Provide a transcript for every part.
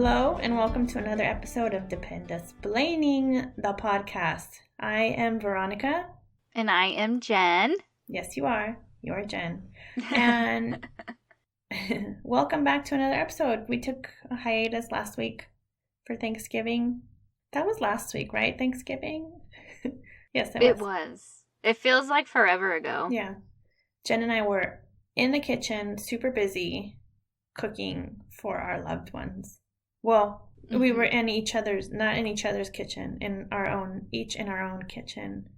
Hello and welcome to another episode of Dependesplaining, the podcast. I am Veronica. And I am Jen. Yes, you are. You are Jen. And welcome back to another episode. We took a hiatus last week for Thanksgiving. That was last week, right? Thanksgiving? Yes, it was. It feels like forever ago. Yeah. Jen and I were in the kitchen, super busy, cooking for our loved ones. Well, we were in each other's, not in each other's kitchen, each in our own kitchen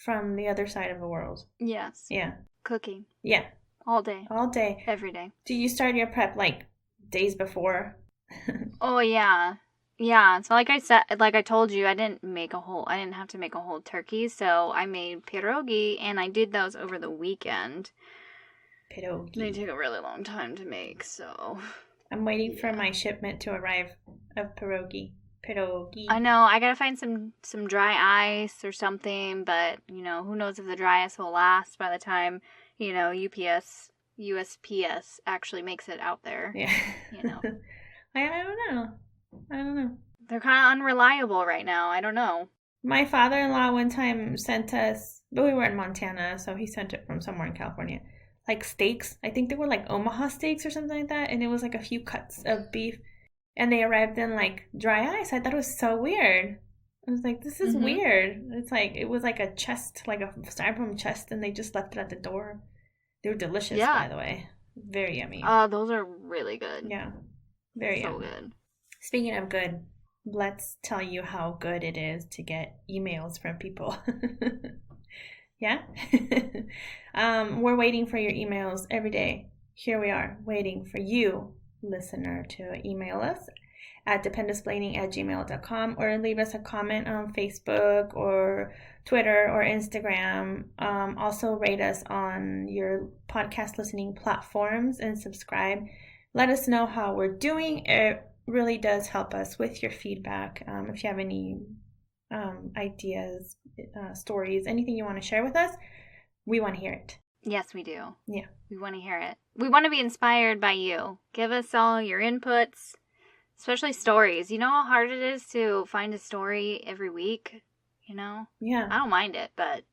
from the other side of the world. Yes. Yeah. Cooking. Yeah. All day. All day. Every day. Do you start your prep like days before? Oh, yeah. Yeah. So like I told you, I didn't have to make a whole turkey. So I made pierogi and I did those over the weekend. Pierogi. They take a really long time to make, so... I'm waiting for my shipment to arrive of pierogi. I know, I gotta find some dry ice or something, but, who knows if the dry ice will last by the time, USPS actually makes it out there. Yeah. I don't know. They're kind of unreliable right now. I don't know. My father-in-law one time sent us, but we were in Montana, so he sent it from somewhere in California. Like steaks. I think they were like Omaha steaks or something like that. And it was like a few cuts of beef. And they arrived in like dry ice. I thought it was so weird. I was like, this is weird. It's like, it was like a chest, like a styrofoam chest. And they just left it at the door. They were delicious, by the way. Very yummy. Those are really good. Yeah. Very so yummy. Good. Speaking of good, let's tell you how good it is to get emails from people. Yeah? We're waiting for your emails every day. Here we are, waiting for you, listener, to email us at dependesplaining@gmail.com or leave us a comment on Facebook or Twitter or Instagram. Also rate us on your podcast listening platforms and subscribe. Let us know how we're doing. It really does help us with your feedback. If you have any ideas, stories, anything you want to share with us, we want to hear it. Yes, we do. Yeah. We want to hear it. We want to be inspired by you. Give us all your inputs, especially stories. You know how hard it is to find a story every week? Yeah. I don't mind it, but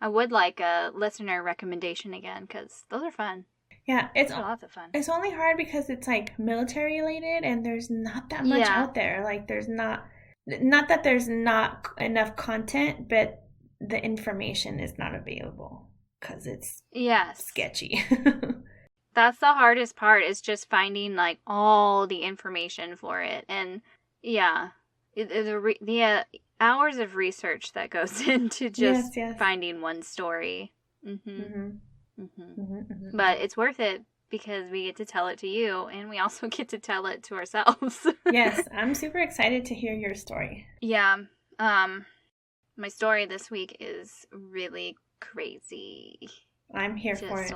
I would like a listener recommendation again because those are fun. Yeah, it's lots of fun. It's only hard because it's like military related and there's not that much out there. Like there's not that there's not enough content, but the information is not available because it's sketchy. That's the hardest part, is just finding like all the information for it. And the hours of research that goes into just finding one story. But it's worth it because we get to tell it to you and we also get to tell it to ourselves. Yes, I'm super excited to hear your story. Yeah. My story this week is really crazy. I'm here for it. It's a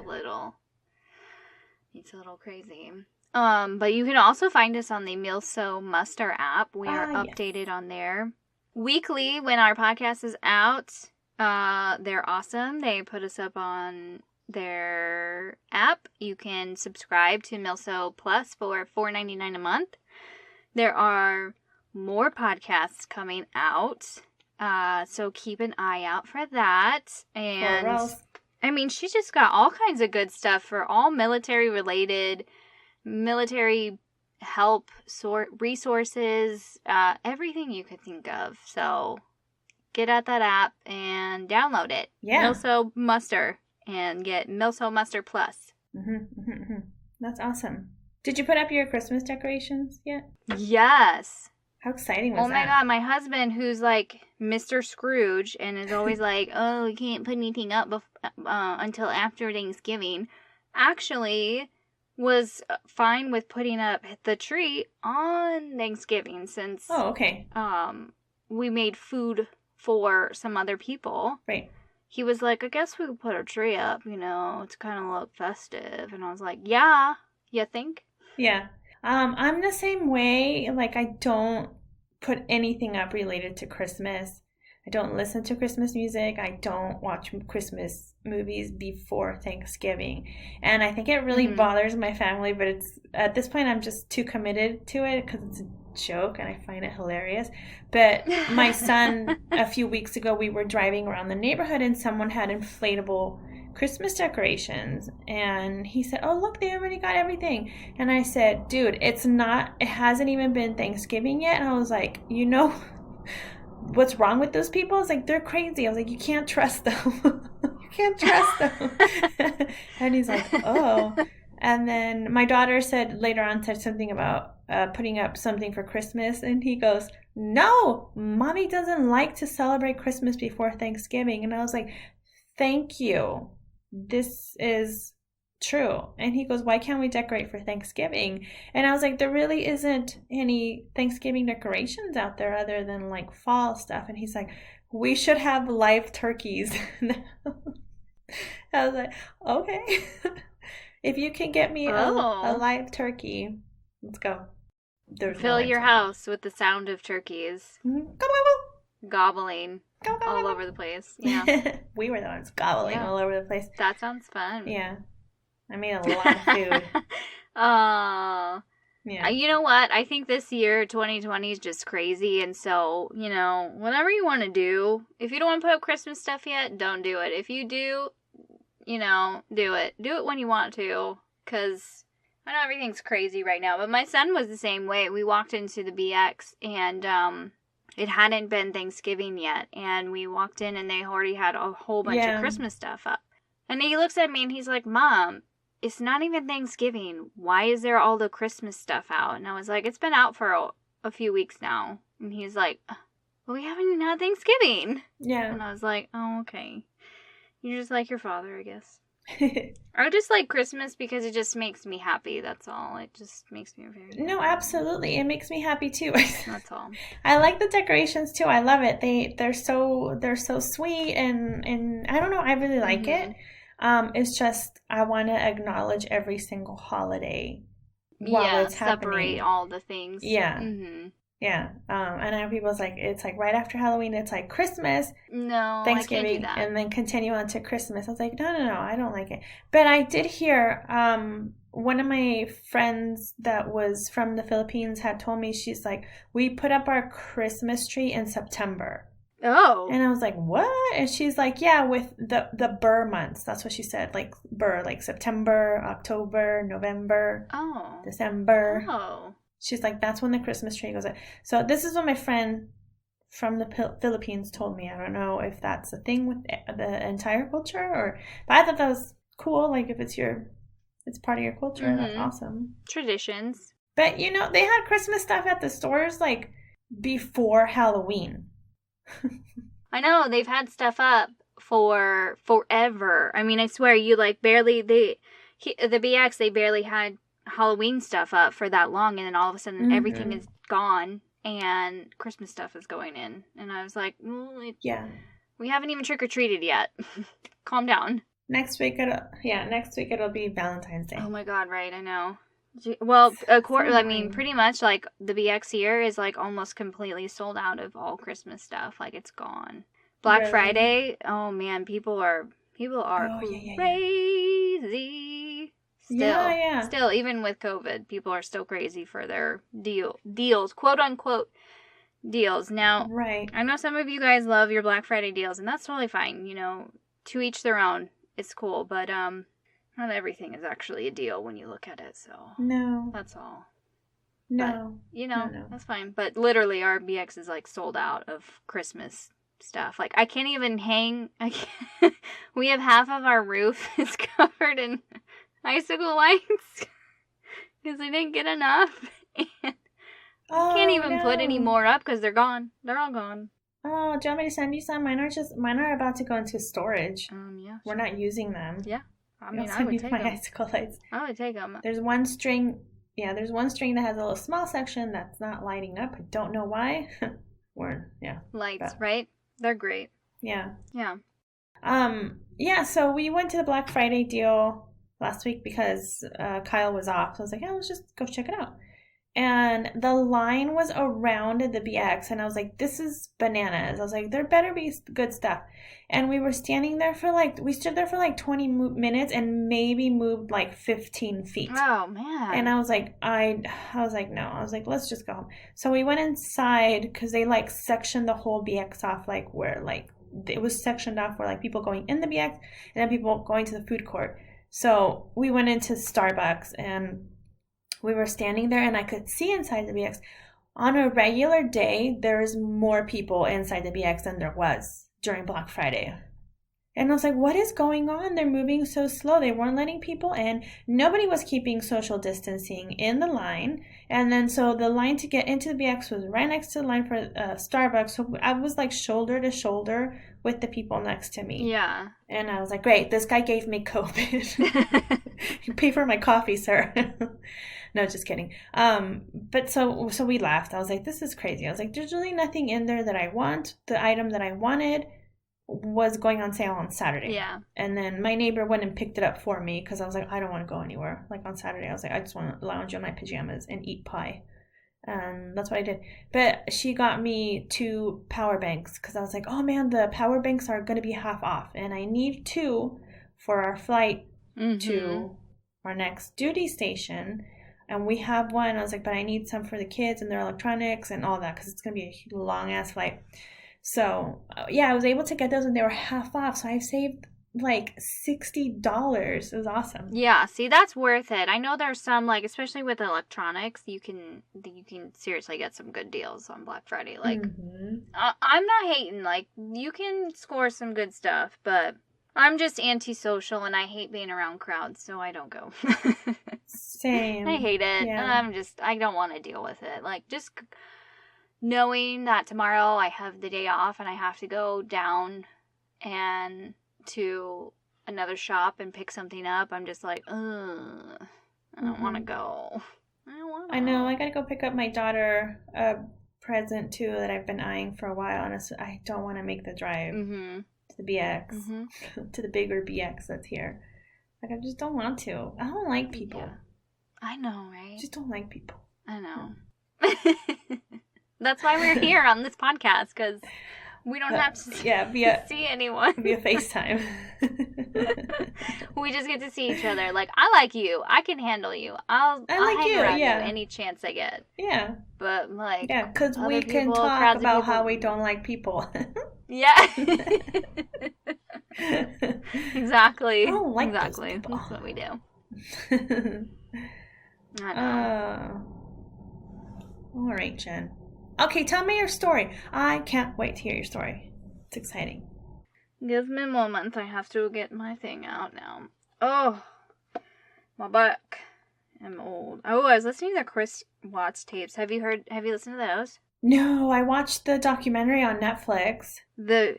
little crazy. But you can also find us on the Milso Muster app. We are updated on there weekly when our podcast is out. They're awesome. They put us up on their app. You can subscribe to Milso Plus for $4.99 a month. There are more podcasts coming out, so keep an eye out for that. And I mean, she just got all kinds of good stuff for all military related, military help, resources, everything you could think of. So get at that app and download it. Yeah. Milso Muster. And get Milso Muster Plus. That's awesome. Did you put up your Christmas decorations yet? Yes. How exciting was that? Oh my God, my husband, who's like Mr. Scrooge and is always like, oh, we can't put anything up until after Thanksgiving, actually was fine with putting up the tree on Thanksgiving since we made food for some other people. Right. He was like, I guess we could put a tree up, to kind of look festive. And I was like, yeah, you think? Yeah. I'm the same way. Like, I don't put anything up related to Christmas. I don't listen to Christmas music. I don't watch Christmas movies before Thanksgiving. And I think it really bothers my family, but it's at this point I'm just too committed to it because it's joke and I find it hilarious. But my son, a few weeks ago, we were driving around the neighborhood and someone had inflatable Christmas decorations. And he said, oh, look, they already got everything. And I said, dude, it hasn't even been Thanksgiving yet. And I was like, you know what's wrong with those people? It's like, they're crazy. I was like, you can't trust them. You can't trust them. And he's like, oh. And then my daughter said something about putting up something for Christmas. And he goes, no, mommy doesn't like to celebrate Christmas before Thanksgiving. And I was like, thank you. This is true. And he goes, why can't we decorate for Thanksgiving? And I was like, there really isn't any Thanksgiving decorations out there other than like fall stuff. And he's like, we should have live turkeys. I was like, okay. If you can get me a live turkey, let's go. Fill your house with the sound of turkeys. Mm-hmm. Gobbling all over the place. Yeah. We were the ones gobbling all over the place. That sounds fun. Yeah. I made a lot of food. Oh. Yeah. You know what? I think this year, 2020, is just crazy. And so, whatever you want to do, if you don't want to put up Christmas stuff yet, don't do it. If you do, do it. Do it when you want to. Because I know everything's crazy right now. But my son was the same way. We walked into the BX and it hadn't been Thanksgiving yet. And we walked in and they already had a whole bunch of Christmas stuff up. And he looks at me and he's like, Mom, it's not even Thanksgiving. Why is there all the Christmas stuff out? And I was like, it's been out for a few weeks now. And he's like, well, we haven't even had Thanksgiving. Yeah. And I was like, oh, okay. You're just like your father, I guess. I just like Christmas because it just makes me happy. That's all. It just makes me very happy. No, absolutely. It makes me happy too. That's all. I like the decorations too. I love it. They're so sweet and I don't know. I really like it. It's just I want to acknowledge every single holiday while it's happening. Separate all the things. Yeah. Mm-hmm. Yeah. And I know people's like, it's like right after Halloween, it's like Christmas, Thanksgiving, I can't do that. And then continue on to Christmas. I was like, no, I don't like it. But I did hear one of my friends that was from the Philippines had told me, she's like, we put up our Christmas tree in September. Oh. And I was like, what? And she's like, yeah, with the Burr months. That's what she said. Like Burr, like September, October, November, December. Oh. She's like, that's when the Christmas tree goes up. So this is what my friend from the Philippines told me. I don't know if that's a thing with the entire culture but I thought that was cool. Like if it's part of your culture, that's awesome. Traditions. But they had Christmas stuff at the stores like before Halloween. I know, they've had stuff up for forever. I mean, I swear, you like barely, the BX, they barely had Halloween stuff up for that long, and then all of a sudden everything is gone and Christmas stuff is going in. And I was like, we haven't even trick-or-treated yet. Calm down. Next week it'll be Valentine's Day. Oh my God, right, I know. Well, pretty much like the BX here is like almost completely sold out of all Christmas stuff. Like it's gone. Black Friday, oh man, people are crazy. Still, even with COVID, people are still crazy for their deals, quote unquote deals. Now, I know some of you guys love your Black Friday deals, and that's totally fine. To each their own. It's cool, but not everything is actually a deal when you look at it, so... No. That's all. No. But, no. That's fine. But literally, our BX is, like, sold out of Christmas stuff. Like, I can't even hang... We have half of our roof is covered in icicle lights. Because we didn't get enough. And I can't even put any more up because they're gone. They're all gone. Oh, do you want me to send you some? Mine are about to go into storage. Yeah. We're not using them. Yeah. I mean, I would take my them. icicle lights. I would take them. There's one string that has a little small section that's not lighting up. I don't know why. Lights, right? They're great. Yeah. Yeah. So we went to the Black Friday deal last week because Kyle was off. So I was like, let's just go check it out. And the line was around the BX, and I was like, this is bananas. I was like, there better be good stuff. And we were standing there for we stood there for 20 minutes and maybe moved 15 feet. Oh, man. And I was like, I was like, no. I was like, let's just go home. So we went inside because they sectioned the whole BX off, where it was sectioned off where people going in the BX and then people going to the food court. So we went into Starbucks and we were standing there and I could see inside the BX. On a regular day, there's more people inside the BX than there was during Black Friday. And I was like, what is going on? They're moving so slow. They weren't letting people in. Nobody was keeping social distancing in the line. And then so the line to get into the BX was right next to the line for Starbucks. So I was shoulder to shoulder with the people next to me. Yeah. And I was like, great, this guy gave me COVID. You pay for my coffee, sir. No, just kidding. But so we laughed. I was like, this is crazy. I was like, there's really nothing in there that I want. The item that I wanted was going on sale on Saturday. Yeah. And then my neighbor went and picked it up for me because I was like, I don't want to go anywhere. On Saturday, I was like, I just want to lounge in my pajamas and eat pie. And that's what I did. But she got me 2 power banks because I was like, oh man, the power banks are going to be half off. And I need 2 for our flight to our next duty station. And we have one. I was like, but I need some for the kids and their electronics and all that because it's going to be a long ass flight. So, yeah, I was able to get those and they were half off. So I saved $60. It was awesome. Yeah, see, that's worth it. I know there's some, especially with electronics, you can seriously get some good deals on Black Friday. I'm not hating. You can score some good stuff, but I'm just antisocial and I hate being around crowds, so I don't go. Same. I hate it. Yeah. I don't want to deal with it. Just knowing that tomorrow I have the day off and I have to go down and to another shop and pick something up, I'm just like, ugh, I don't want to go. I know. I got to go pick up my daughter a present, too, that I've been eyeing for a while. And I don't want to make the drive to the BX, to the bigger BX that's here. I just don't want to. I don't like people. Yeah. I know, right? I just don't like people. I know. That's why we're here on this podcast, because we don't have to see anyone. Via FaceTime. We just get to see each other. I like you. I can handle you. I'll hang around you any chance I get. Yeah. But, yeah, because we can talk about how we don't like people. Yeah. Exactly. I don't like exactly. That's what we do. I know. All right, Jen. Okay, tell me your story. I can't wait to hear your story. It's exciting. Give me a moment. I have to get my thing out now. Oh, my back. I'm old. Oh, I was listening to the Chris Watts tapes. Have you listened to those? No, I watched the documentary on Netflix. The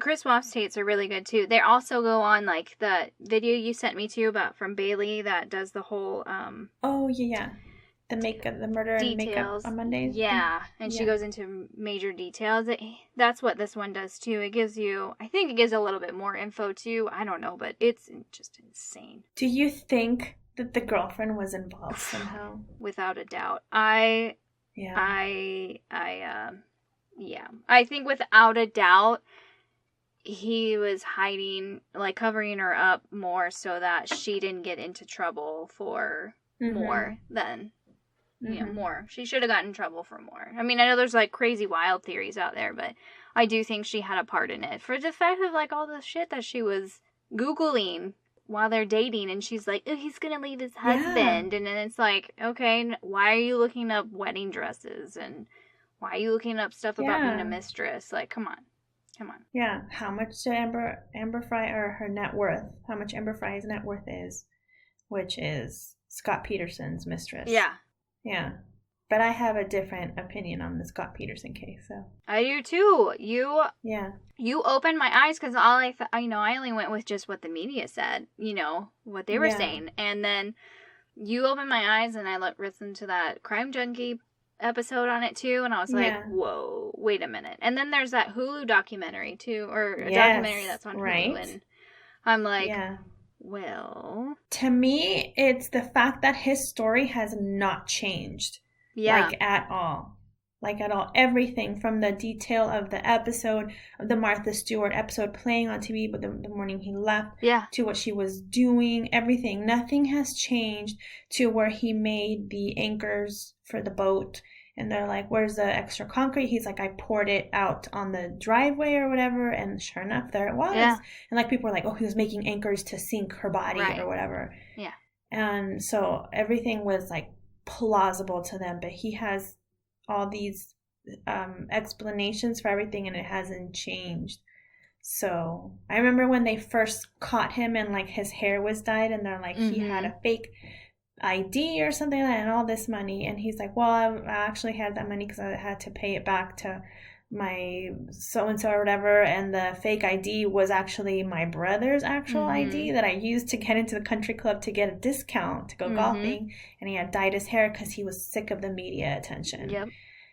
Chris Watts tapes are really good too. They also go on the video you sent me to about from Bailey that does the whole Oh yeah. The murder details. And makeup on Mondays. Yeah, and she goes into major details. That's what this one does too. I think it gives a little bit more info too. I don't know, but it's just insane. Do you think that the girlfriend was involved somehow? Without a doubt. I think without a doubt he was hiding, covering her up more so that she didn't get into trouble for more than... more. She should have gotten in trouble for more. I mean, I know there's crazy wild theories out there, but I do think she had a part in it. For the fact of all the shit that she was Googling while they're dating, and she's like, oh, he's gonna leave his husband. And then it's okay, why are you looking up wedding dresses? And why are you looking up stuff about being a mistress? Come on. Yeah. How much did Amber Fry, or her net worth, how much Amber Fry's net worth is, which is Scott Peterson's mistress. Yeah. Yeah. But I have a different opinion on the Scott Peterson case, so. I do too. You opened my eyes because all I only went with just what the media said, what they were saying. And then you opened my eyes and I listened to that Crime Junkie episode on it too. And I was like, whoa, wait a minute. And then there's that Hulu documentary too, or a documentary that's on Hulu. And I'm like, Well, to me, it's the fact that his story has not changed. yeah. Like, at all. Like, at all. Everything from the detail of the episode, of the Martha Stewart episode playing on TV, but the morning he left, Yeah. to what she was doing, everything. Nothing has changed to where he made the anchors for the boat. And they're like, where's the extra concrete? He's like, I poured it out on the driveway or whatever. And sure enough, there it was. Yeah. And like, people were like, oh, he was making anchors to sink her body or whatever. Yeah. And so everything was like plausible to them. But he has all these explanations for everything, and it hasn't changed. So I remember when they first caught him and like his hair was dyed, and they're like, he had a fake ID or something like that, and all this money. And he's like, well, I actually had that money because I had to pay it back to my so-and-so or whatever, and the fake ID was actually my brother's actual ID that I used to get into the country club to get a discount to go golfing. And he had dyed his hair because he was sick of the media attention. Yep. And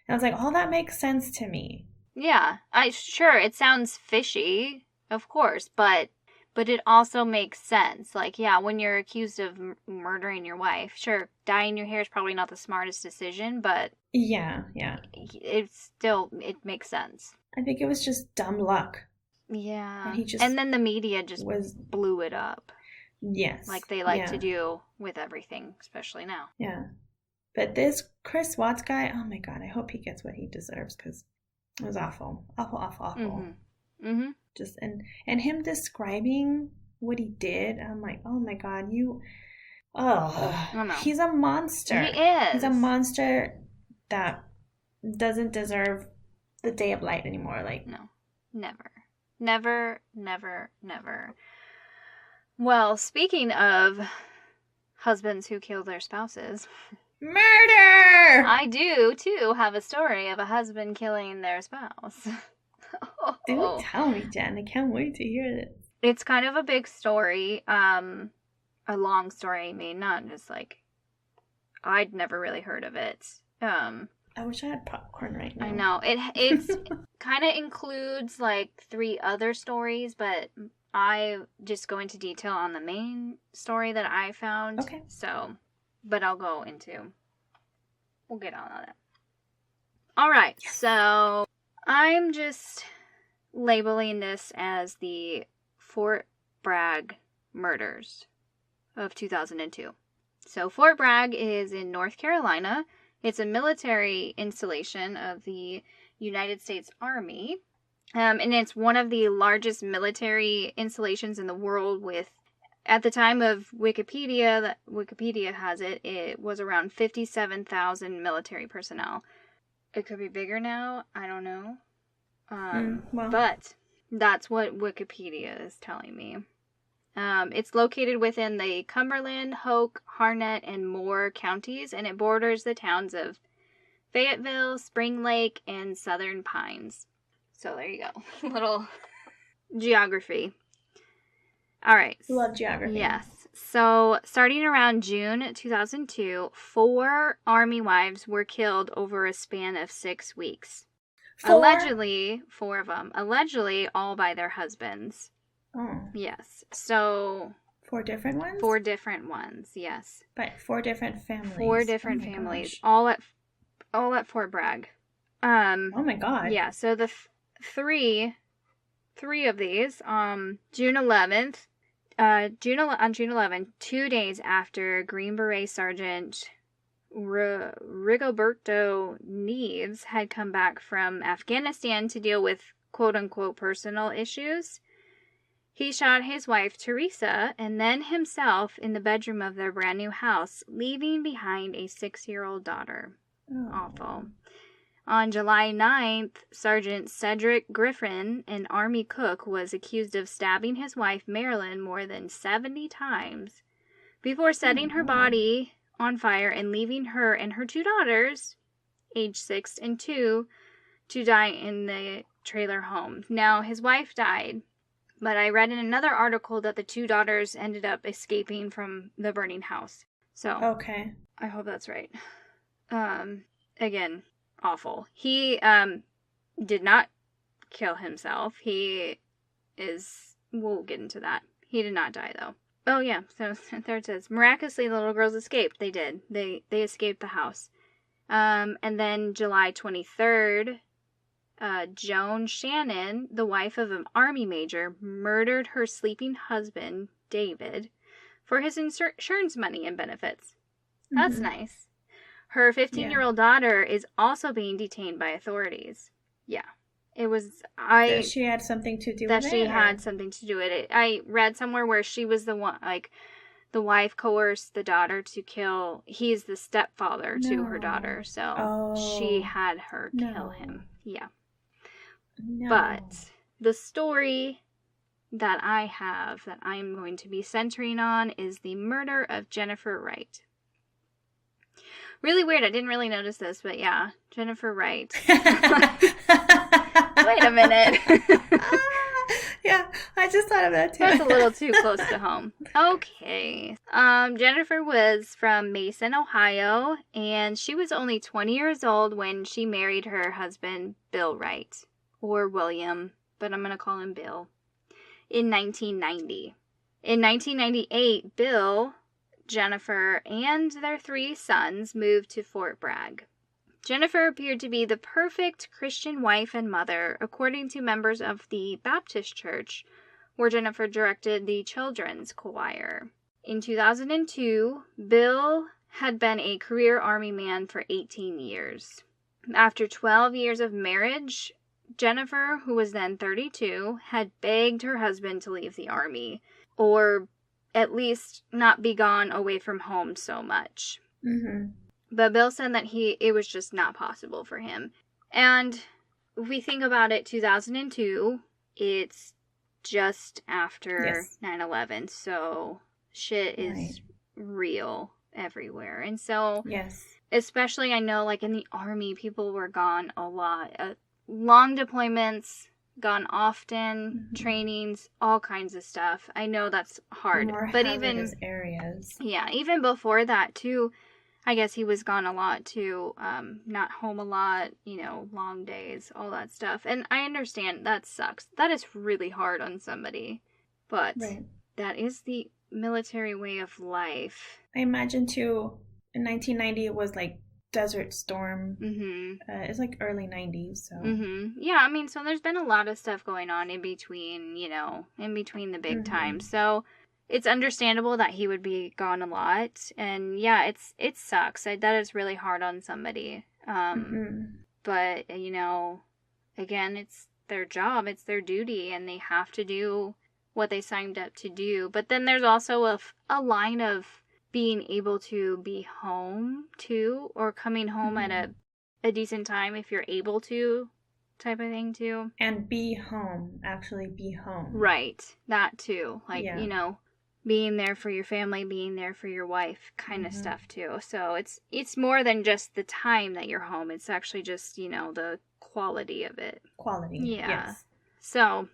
I was like, oh, that makes sense to me. Yeah. Sure, it sounds fishy, of course, but it also makes sense. Like, yeah, when you're accused of murdering your wife, sure, dyeing your hair is probably not the smartest decision, but yeah, it makes sense. I think it was just dumb luck. Yeah. And then the media just blew it up. Yes. Like they like to do with everything, especially now. Yeah. But this Chris Watts guy, oh my God, I hope he gets what he deserves, because it was awful. Awful. Just and him describing what he did, I'm like, oh my God, he's a monster. He is. He's a monster that doesn't deserve the day of light anymore. Like, no, never. Well, speaking of husbands who kill their spouses, murder! I do too have a story of a husband killing their spouse. Do tell me, Jen. I can't wait to hear this. It's kind of a big story, a long story. I mean, not just like, I'd never really heard of it. I wish I had popcorn right now. I know. It's kind of includes like 3 other stories, but I just go into detail on the main story that I found. Okay. So, but we'll get on that. All right. Yes. So I'm just labeling this as the Fort Bragg murders of 2002. So Fort Bragg is in North Carolina. It's a military installation of the United States Army. And it's one of the largest military installations in the world with, at the time of Wikipedia, that Wikipedia has it, it was around 57,000 military personnel. It could be bigger now. I don't know. But that's what Wikipedia is telling me. It's located within the Cumberland, Hoke, Harnett, and Moore counties, and it borders the towns of Fayetteville, Spring Lake, and Southern Pines. So there you go. Little geography. All right. Love geography. Yes. So starting around June 2002, 4 Army wives were killed over a span of 6 weeks. 4? Allegedly, 4 of them. Allegedly, all by their husbands. Oh. Yes. So 4 different ones? 4 different ones, yes. But 4 different families. 4 different families. All at Fort Bragg. Oh my God. Yeah, so the three of these, June 11th, on June 11th, 2 days after Green Beret Sergeant Rigoberto Neves had come back from Afghanistan to deal with quote-unquote personal issues, he shot his wife Teresa and then himself in the bedroom of their brand new house, leaving behind a 6-year-old daughter. Oh. Awful. On July 9th, Sergeant Cedric Griffin, an Army cook, was accused of stabbing his wife Marilyn more than 70 times before setting her body on fire and leaving her and her 2 daughters, age 6 and 2, to die in the trailer home. Now, his wife died, but I read in another article that the 2 daughters ended up escaping from the burning house. So, okay. I hope that's right. Again, awful. He did not kill himself. We'll get into that. He did not die, though. Oh, yeah. So there it says, miraculously, the little girls escaped. They did. They escaped the house. And then July 23rd, Joan Shannon, the wife of an army major, murdered her sleeping husband, David, for his insurance money and benefits. That's nice. Her 15-year-old daughter is also being detained by authorities. Yeah. It was, That she had something to do with it? That she had something to do with it. I read somewhere where she was the one, like, the wife coerced the daughter to kill, he's the stepfather to her daughter, so she had her kill him. Yeah. No. But the story that I have that I'm going to be centering on is the murder of Jennifer Wright. Really weird. I didn't really notice this, but yeah, Jennifer Wright. Wait a minute. Yeah, I just thought of that too. That's a little too close to home. Okay. Jennifer was from Mason, Ohio, and she was only 20 years old when she married her husband, Bill Wright, or William, but I'm going to call him Bill, in 1990. In 1998, Bill, Jennifer, and their 3 sons moved to Fort Bragg. Jennifer appeared to be the perfect Christian wife and mother, according to members of the Baptist church, where Jennifer directed the children's choir. In 2002, Bill had been a career Army man for 18 years. After 12 years of marriage, Jennifer, who was then 32, had begged her husband to leave the Army, or at least not be gone away from home so much. But Bill said that it was just not possible for him. And if we think about it, 2002, it's just after 9/11, so shit is real everywhere. And so, especially I know, like, in the Army, people were gone a lot. Long deployments, gone often, trainings, all kinds of stuff. I know that's hard. More but hazardous areas. Yeah, even before that, too, I guess he was gone a lot, too. Not home a lot, long days, all that stuff. And I understand that sucks. That is really hard on somebody. But that is the military way of life. I imagine, too, in 1990, it was like Desert Storm. It's like early 90s, so. Yeah, I mean, so there's been a lot of stuff going on in between, in between the big times. So it's understandable that he would be gone a lot. And yeah, it sucks. That is really hard on somebody. But, again, it's their job, it's their duty, and they have to do what they signed up to do. But then there's also a line of being able to be home too, or coming home at a decent time if you're able to, type of thing too. And be home, actually be home. Right, that too. Like, being there for your family, being there for your wife, kind of stuff too. So it's more than just the time that you're home. It's actually just, the quality of it. Quality, yes. So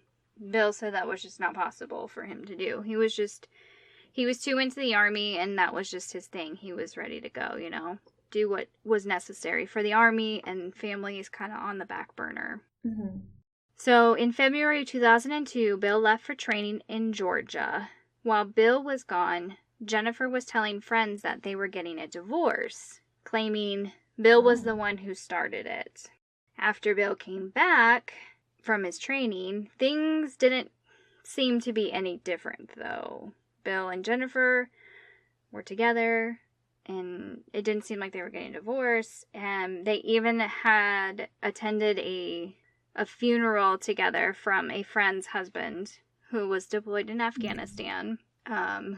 Bill said that was just not possible for him to do. He was too into the Army, and that was just his thing. He was ready to go, do what was necessary for the Army, and family is kind of on the back burner. So in February 2002, Bill left for training in Georgia. While Bill was gone, Jennifer was telling friends that they were getting a divorce, claiming Bill was the one who started it. After Bill came back from his training, things didn't seem to be any different, though. Bill and Jennifer were together, and it didn't seem like they were getting a divorce. And they even had attended a funeral together from a friend's husband who was deployed in Afghanistan,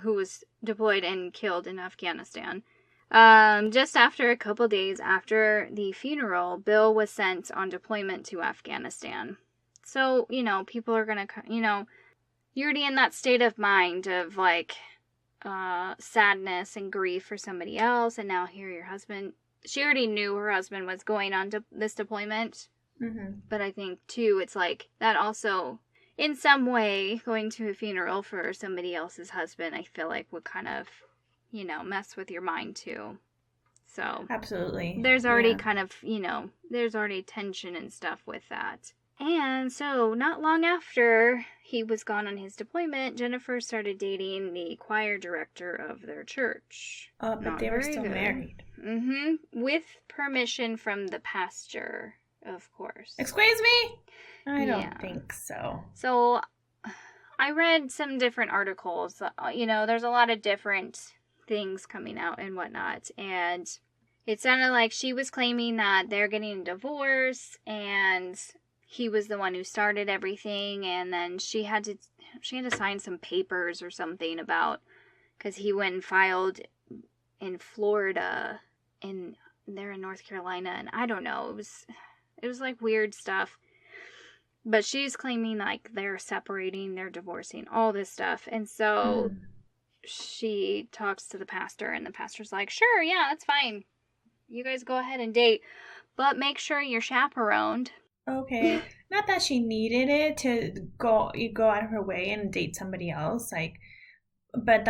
who was deployed and killed in Afghanistan. Just after a couple days after the funeral, Bill was sent on deployment to Afghanistan. So, people are going to, you're already in that state of mind of, like, sadness and grief for somebody else, and now here your husband, she already knew her husband was going on to this deployment, but I think, too, it's like, that also, in some way, going to a funeral for somebody else's husband, I feel like would kind of, mess with your mind, too. So, absolutely. There's already kind of, there's already tension and stuff with that. And so, not long after he was gone on his deployment, Jennifer started dating the choir director of their church. But Not they were very still good. married. With permission from the pastor, of course. Excuse me? I don't think so. So, I read some different articles. There's a lot of different things coming out and whatnot. And it sounded like she was claiming that they're getting a divorce and he was the one who started everything, and then she had to sign some papers or something about, because he went and filed in Florida, and they're in North Carolina, and I don't know, it was like weird stuff. But she's claiming like they're separating, they're divorcing, all this stuff. And so she talks to the pastor, and the pastor's like, sure, yeah, that's fine. You guys go ahead and date, but make sure you're chaperoned. Okay. Not that she needed it to go out of her way and date somebody else, but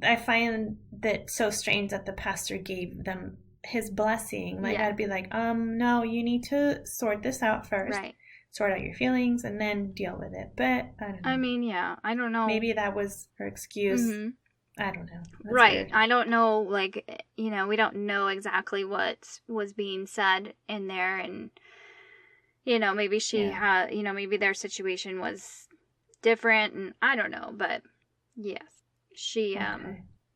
I find that so strange that the pastor gave them his blessing. Like, I'd be like, no, you need to sort this out first. Right. Sort out your feelings and then deal with it. But I don't know. I mean, yeah, I don't know. Maybe that was her excuse. Mm-hmm. I don't know. That's right. Weird. I don't know, we don't know exactly what was being said in there, and maybe she had, maybe their situation was different, and I don't know, but yes, she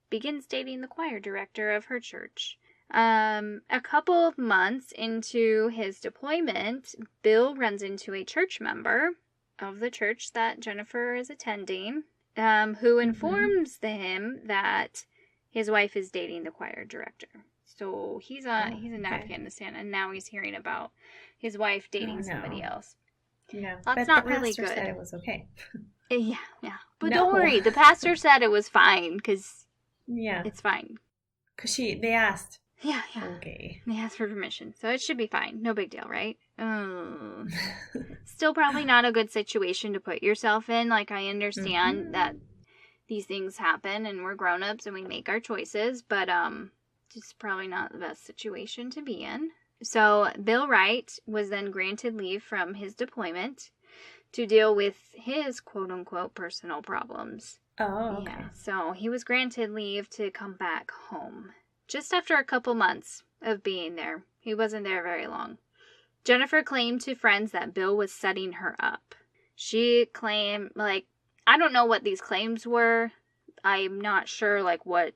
begins dating the choir director of her church. A couple of months into his deployment, Bill runs into a church member of the church that Jennifer is attending, who informs him that his wife is dating the choir director. So he's in Afghanistan, and now he's hearing about his wife dating somebody else. Yeah, that's not really good. The pastor said it was okay. Yeah. But don't worry, the pastor said it was fine, because it's fine. Because they asked. Yeah. Okay. They asked for permission, so it should be fine. No big deal, right? Still probably not a good situation to put yourself in. Like, I understand that these things happen, and we're grown-ups, and we make our choices, but it's probably not the best situation to be in. So Bill Wright was then granted leave from his deployment to deal with his quote-unquote personal problems. Oh, okay. Yeah, so he was granted leave to come back home. Just after a couple months of being there, he wasn't there very long, Jennifer claimed to friends that Bill was setting her up. She claimed, I don't know what these claims were. I'm not sure, what,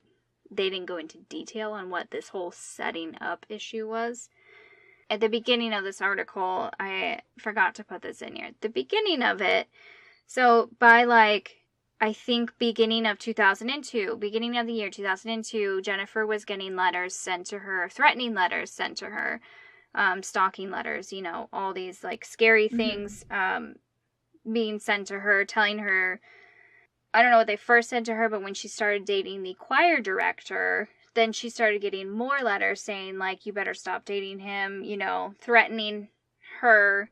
they didn't go into detail on what this whole setting up issue was. At the beginning of this article, I forgot to put this in here. At the beginning of it, so by I think beginning of the year 2002, Jennifer was getting letters sent to her, threatening letters sent to her, stalking letters, all these scary things being sent to her, telling her, I don't know what they first said to her, but when she started dating the choir director, then she started getting more letters saying, you better stop dating him, threatening her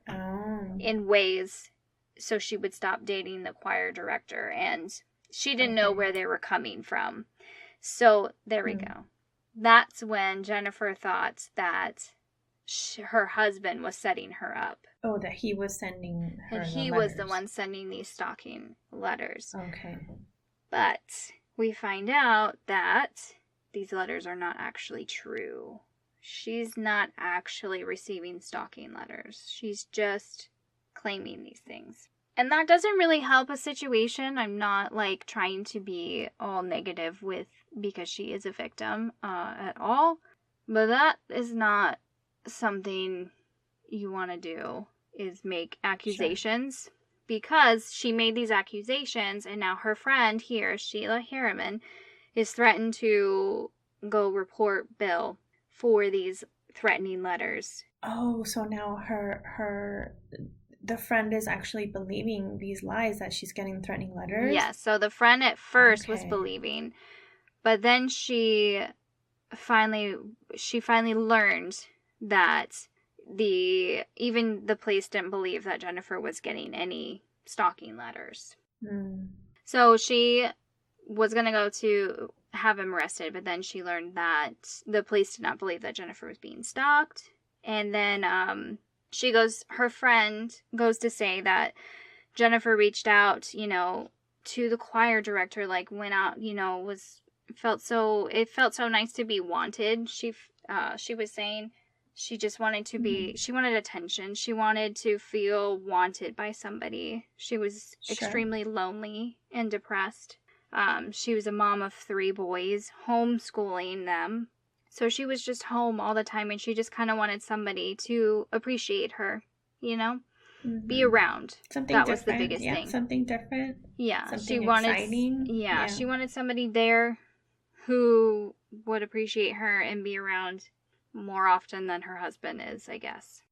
in ways so she would stop dating the choir director. And she didn't know where they were coming from. So there we go. That's when Jennifer thought that her husband was setting her up. Oh, that he was sending her and he was the one sending these stalking letters. Okay. But we find out that these letters are not actually true. She's not actually receiving stalking letters. She's just claiming these things. And that doesn't really help a situation. I'm not trying to be all negative because she is a victim at all. But that is not something you want to do, is make accusations. Sure. Because she made these accusations, and now her friend here, Sheila Harriman, is threatened to go report Bill for these threatening letters. Oh, so now the friend is actually believing these lies that she's getting threatening letters? Yes, so the friend at first was believing, but then she finally learned that even the police didn't believe that Jennifer was getting any stalking letters. So she was going to go to have him arrested, but then she learned that the police did not believe that Jennifer was being stalked. And then her friend goes to say that Jennifer reached out, to the choir director, like went out, it felt so nice to be wanted. She was saying she just wanted to be, she wanted attention. She wanted to feel wanted by somebody. She was extremely lonely and depressed. She was a mom of 3 boys, homeschooling them. So she was just home all the time, and she just kind of wanted somebody to appreciate her, be around. Something that different. Was the biggest thing. Something different. Yeah. Something exciting. Yeah, she wanted somebody there who would appreciate her and be around more often than her husband is, I guess.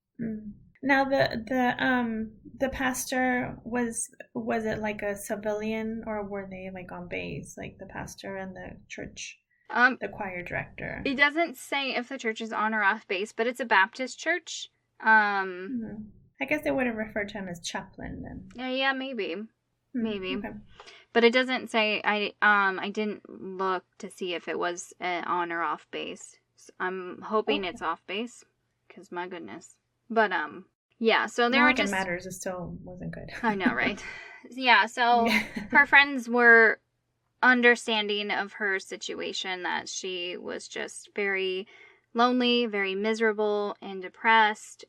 Now the pastor, was it like a civilian, or were they like on base, like the pastor and the church, the choir director? It doesn't say if the church is on or off base, but it's a Baptist church. I guess they would have referred to him as chaplain then. Yeah, maybe. Okay. But it doesn't say. I didn't look to see if it was on or off base. So I'm hoping it's off base, because my goodness. But yeah. So they were just. It matters. It still wasn't good. I know, right? Yeah. So her friends were understanding of her situation, that she was just very lonely, very miserable, and depressed.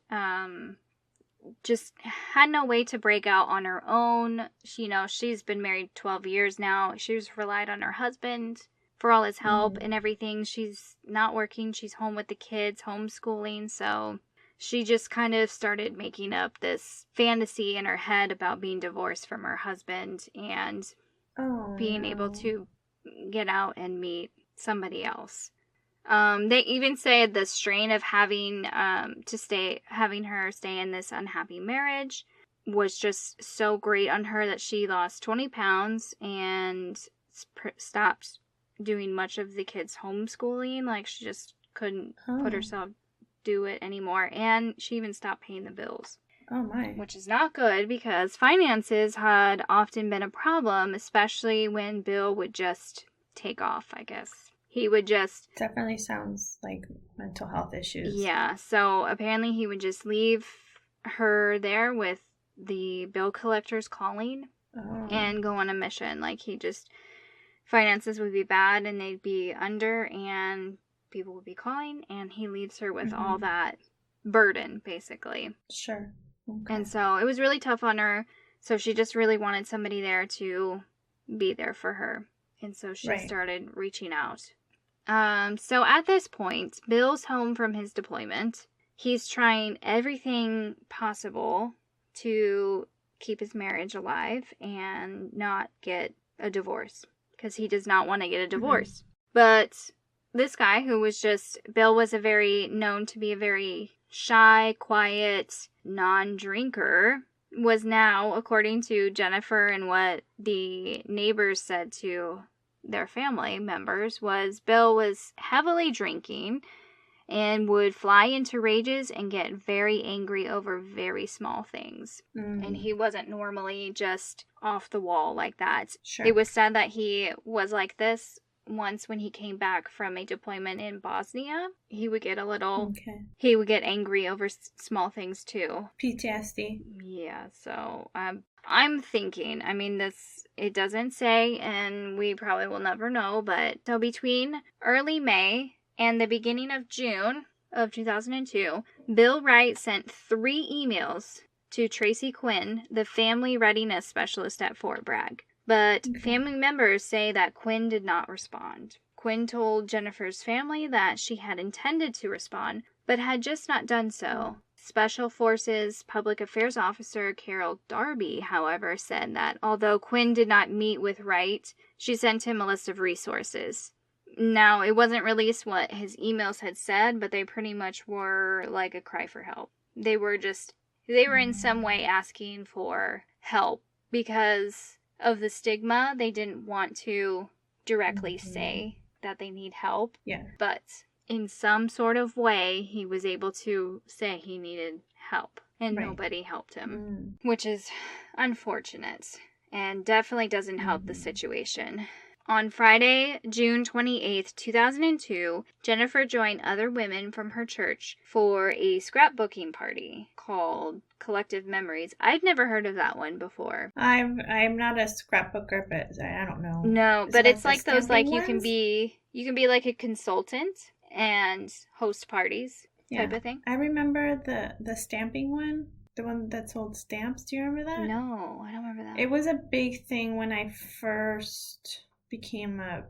Just had no way to break out on her own. She's been married 12 years now. She's relied on her husband for all his help and everything. She's not working. She's home with the kids, homeschooling. So she just kind of started making up this fantasy in her head about being divorced from her husband and being able to get out and meet somebody else. They even say the strain of having her stay in this unhappy marriage was just so great on her that she lost 20 pounds and stopped doing much of the kids' homeschooling. Like, she just couldn't put herself do it anymore, and she even stopped paying the bills. Oh my. Which is not good, because finances had often been a problem, especially when Bill would just take off, I guess. He would just... Definitely sounds like mental health issues. Yeah, so apparently he would just leave her there with the bill collectors calling and go on a mission. Like, finances would be bad and they'd be under and people would be calling, and he leaves her with all that burden, basically. Sure. Okay. And so it was really tough on her, so she just really wanted somebody there to be there for her. And so she started reaching out. So at this point, Bill's home from his deployment. He's trying everything possible to keep his marriage alive and not get a divorce, because he does not want to get a divorce. But this guy, Bill was known to be a very shy, quiet, non-drinker, was now, according to Jennifer and what the neighbors said to their family members, was Bill was heavily drinking and would fly into rages and get very angry over very small things. And he wasn't normally just off the wall like that. Sure. It was said that he was like this once when he came back from a deployment in Bosnia. He would get he would get angry over small things too. PTSD. Yeah, so I'm thinking, it doesn't say, and we probably will never know, but so between early May and the beginning of June of 2002, Bill Wright sent 3 emails to Tracy Quinn, the family readiness specialist at Fort Bragg. But family members say that Quinn did not respond. Quinn told Jennifer's family that she had intended to respond, but had just not done so. Special Forces Public Affairs Officer Carol Darby, however, said that although Quinn did not meet with Wright, she sent him a list of resources. Now, it wasn't released what his emails had said, but they pretty much were like a cry for help. They were in some way asking for help because of the stigma. They didn't want to directly say that they need help. Yeah. But in some sort of way, he was able to say he needed help, and nobody helped him, which is unfortunate and definitely doesn't help the situation. On Friday, June 28th, 2002, Jennifer joined other women from her church for a scrapbooking party called Collective Memories. I've never heard of that one before. I'm not a scrapbooker, but I don't know. No, Is but it it's like those stamping you can ones? be like a consultant and host parties type Yeah. of thing. I remember the stamping one, the one that sold stamps. Do you remember that? No, I don't remember that. It was a big thing when I first became a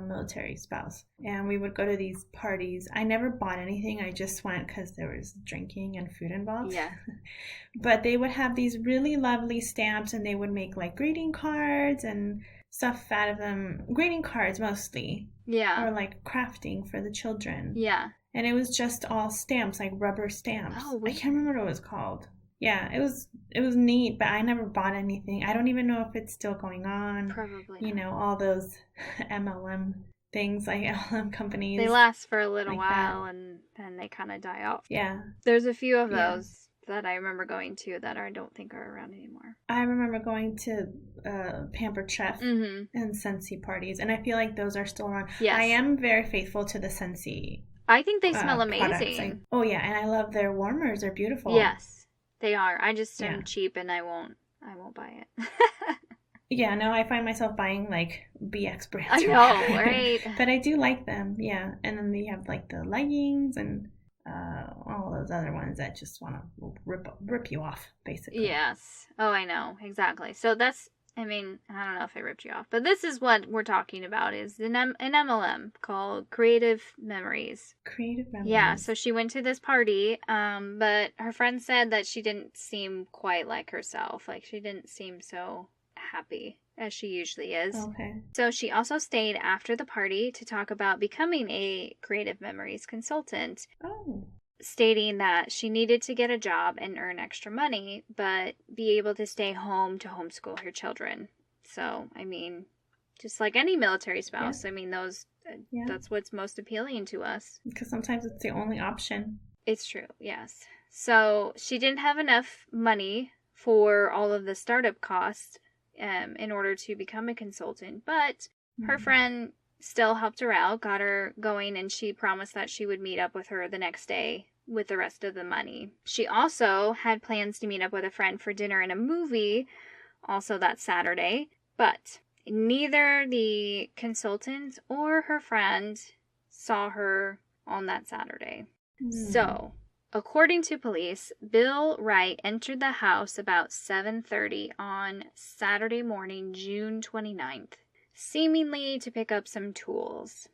military spouse, and we would go to these parties. I never bought anything. I just went because there was drinking and food involved. Yeah. But they would have these really lovely stamps, and they would make like greeting cards and stuff out of them. Greeting cards mostly. Yeah. Or like crafting for the children. Yeah. And it was just all stamps, like rubber stamps. Oh, I can't remember what it was called. Yeah, it was neat, but I never bought anything. I don't even know if it's still going on. Probably You not. know, all those MLM things, like MLM companies. They last for a little like while that. and then they kind of die off. Yeah. There's a few of Yeah. those that I remember going to that I don't think are around anymore. I remember going to Pampered Chef Mm-hmm. and Scentsy parties, and I feel like those are still around. Yes. I am very faithful to the Scentsy. I think they smell amazing. Products. Oh yeah, and I love their warmers. They're beautiful. Yes, they are. I just am Yeah. cheap and I won't buy it. Yeah, no, I find myself buying like BX brands. I know, right? But I do like them, yeah. And then they have like the leggings and all those other ones that just want to rip you off, basically. Yes. Oh, I know. Exactly. So that's, I mean, I don't know if I ripped you off, but this is what we're talking about is an MLM called Creative Memories. Creative Memories. Yeah, so she went to this party, but her friend said that she didn't seem quite like herself. Like, she didn't seem so happy as she usually is. Okay. So she also stayed after the party to talk about becoming a Creative Memories consultant. Oh. Stating that she needed to get a job and earn extra money, but be able to stay home to homeschool her children. So, I mean, just like any military spouse, yeah. I mean, that's what's most appealing to us. Because sometimes it's the only option. It's true, yes. So she didn't have enough money for all of the startup costs in order to become a consultant, but her friend still helped her out, got her going, and she promised that she would meet up with her the next day with the rest of the money. She also had plans to meet up with a friend for dinner and a movie also that Saturday, but neither the consultant or her friend saw her on that Saturday. So, according to police, Bill Wright entered the house about 7:30 on Saturday morning, June 29th. Seemingly to pick up some tools.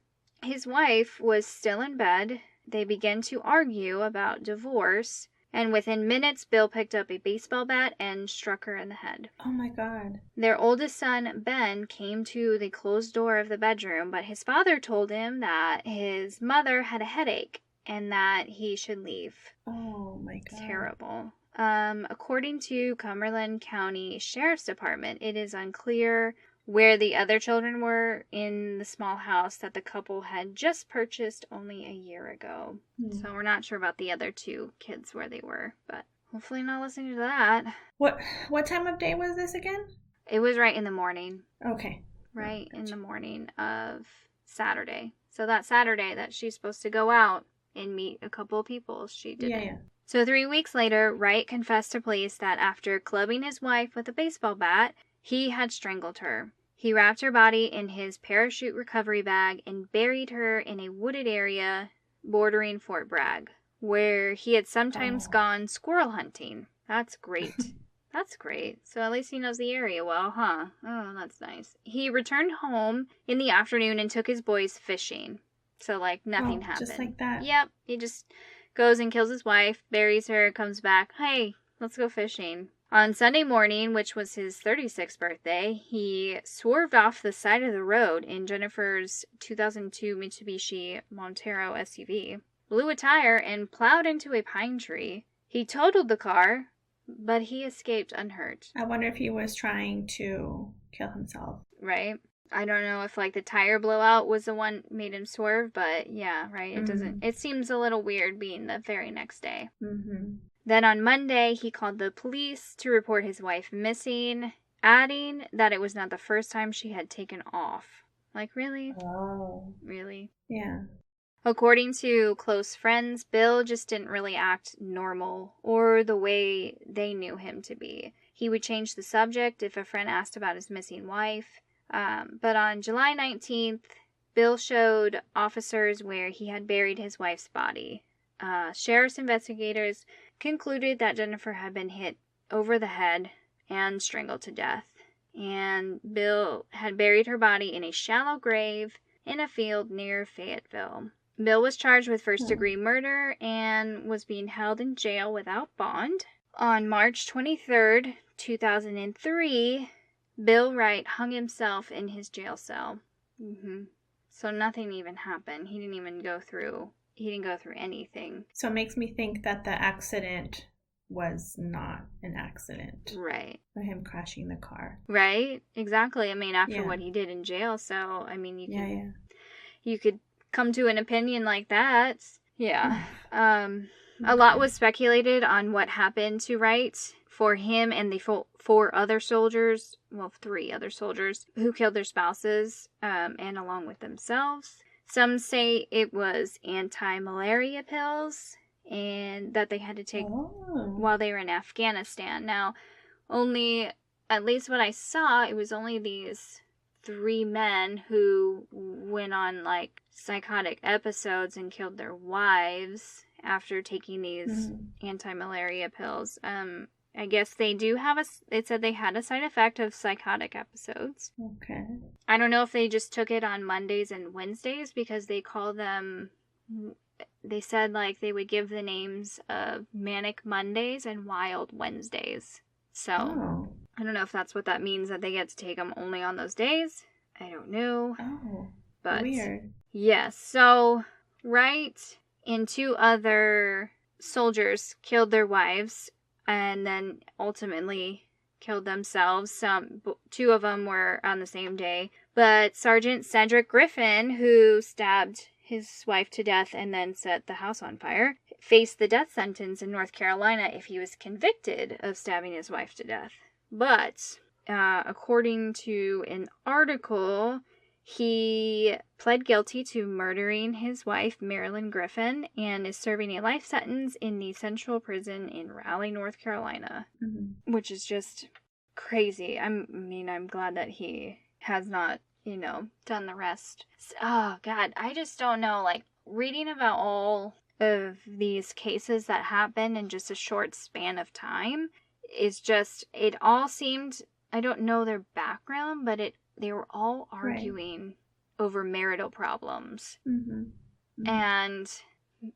His wife was still in bed. They began to argue about divorce, and within minutes, Bill picked up a baseball bat and struck her in the head. Oh my God. Their oldest son, Ben, came to the closed door of the bedroom, but his father told him that his mother had a headache and that he should leave. Oh my God. Terrible. According to Cumberland County Sheriff's Department, it is unclear where the other children were in the small house that the couple had just purchased only a year ago. So we're not sure about the other two kids where they were, but hopefully not listening to that. What time of day was this again? It was right in the morning. Okay. Right in the morning of Saturday. So that Saturday that she's supposed to go out and meet a couple of people, she didn't. Yeah. So 3 weeks later, Wright confessed to police that after clubbing his wife with a baseball bat, he had strangled her. He wrapped her body in his parachute recovery bag and buried her in a wooded area bordering Fort Bragg, where he had sometimes gone squirrel hunting. That's great. That's great. So at least he knows the area well, huh? Oh, that's nice. He returned home in the afternoon and took his boys fishing. So, like, nothing happened. Just like that? Yep. He just goes and kills his wife, buries her, comes back. Hey, let's go fishing. On Sunday morning, which was his 36th birthday, he swerved off the side of the road in Jennifer's 2002 Mitsubishi Montero SUV, blew a tire, and plowed into a pine tree. He totaled the car, but he escaped unhurt. I wonder if he was trying to kill himself. Right? I don't know if, like, the tire blowout was the one made him swerve, but yeah, right? It seems a little weird being the very next day. Mm-hmm. Then on Monday, he called the police to report his wife missing. adding that it was not the first time she had taken off. Like, really? Oh. Really? Yeah. According to close friends, Bill just didn't really act normal or the way they knew him to be. He would change the subject if a friend asked about his missing wife. But on July 19th, Bill showed officers where he had buried his wife's body. Sheriff's investigators concluded that Jennifer had been hit over the head and strangled to death. And Bill had buried her body in a shallow grave in a field near Fayetteville. Bill was charged with first-degree murder and was being held in jail without bond. On March 23rd, 2003, Bill Wright hung himself in his jail cell. So nothing even happened. He didn't go through anything. So it makes me think that the accident was not an accident. Right. For him crashing the car. Right? Exactly. I mean, after what he did in jail, so, I mean, you could come to an opinion like that. Yeah. A lot was speculated on what happened to Wright for him and the 4 other soldiers, well, 3 other soldiers who killed their spouses and along with themselves. Some say it was anti-malaria pills and that they had to take while they were in Afghanistan. Now, at least what I saw, it was only these 3 men who went on like psychotic episodes and killed their wives after taking these anti-malaria pills. I guess they do have it said they had a side effect of psychotic episodes. Okay. I don't know if they just took it on Mondays and Wednesdays because they call them, they said like they would give the names of Manic Mondays and Wild Wednesdays. So I don't know if that's what that means, that they get to take them only on those days. I don't know. Oh, but weird. Yes. So Wright and 2 other soldiers killed their wives and then ultimately killed themselves. 2 of them were on the same day. But Sergeant Cedric Griffin, who stabbed his wife to death and then set the house on fire, faced the death sentence in North Carolina if he was convicted of stabbing his wife to death. But according to an article, he pled guilty to murdering his wife, Marilyn Griffin, and is serving a life sentence in the Central Prison in Raleigh, North Carolina, which is just crazy. I'm glad that he has not, done the rest. Oh, God, I just don't know. Like, reading about all of these cases that happen in just a short span of time is just, it all seemed, I don't know their background, but they were all arguing over marital problems. And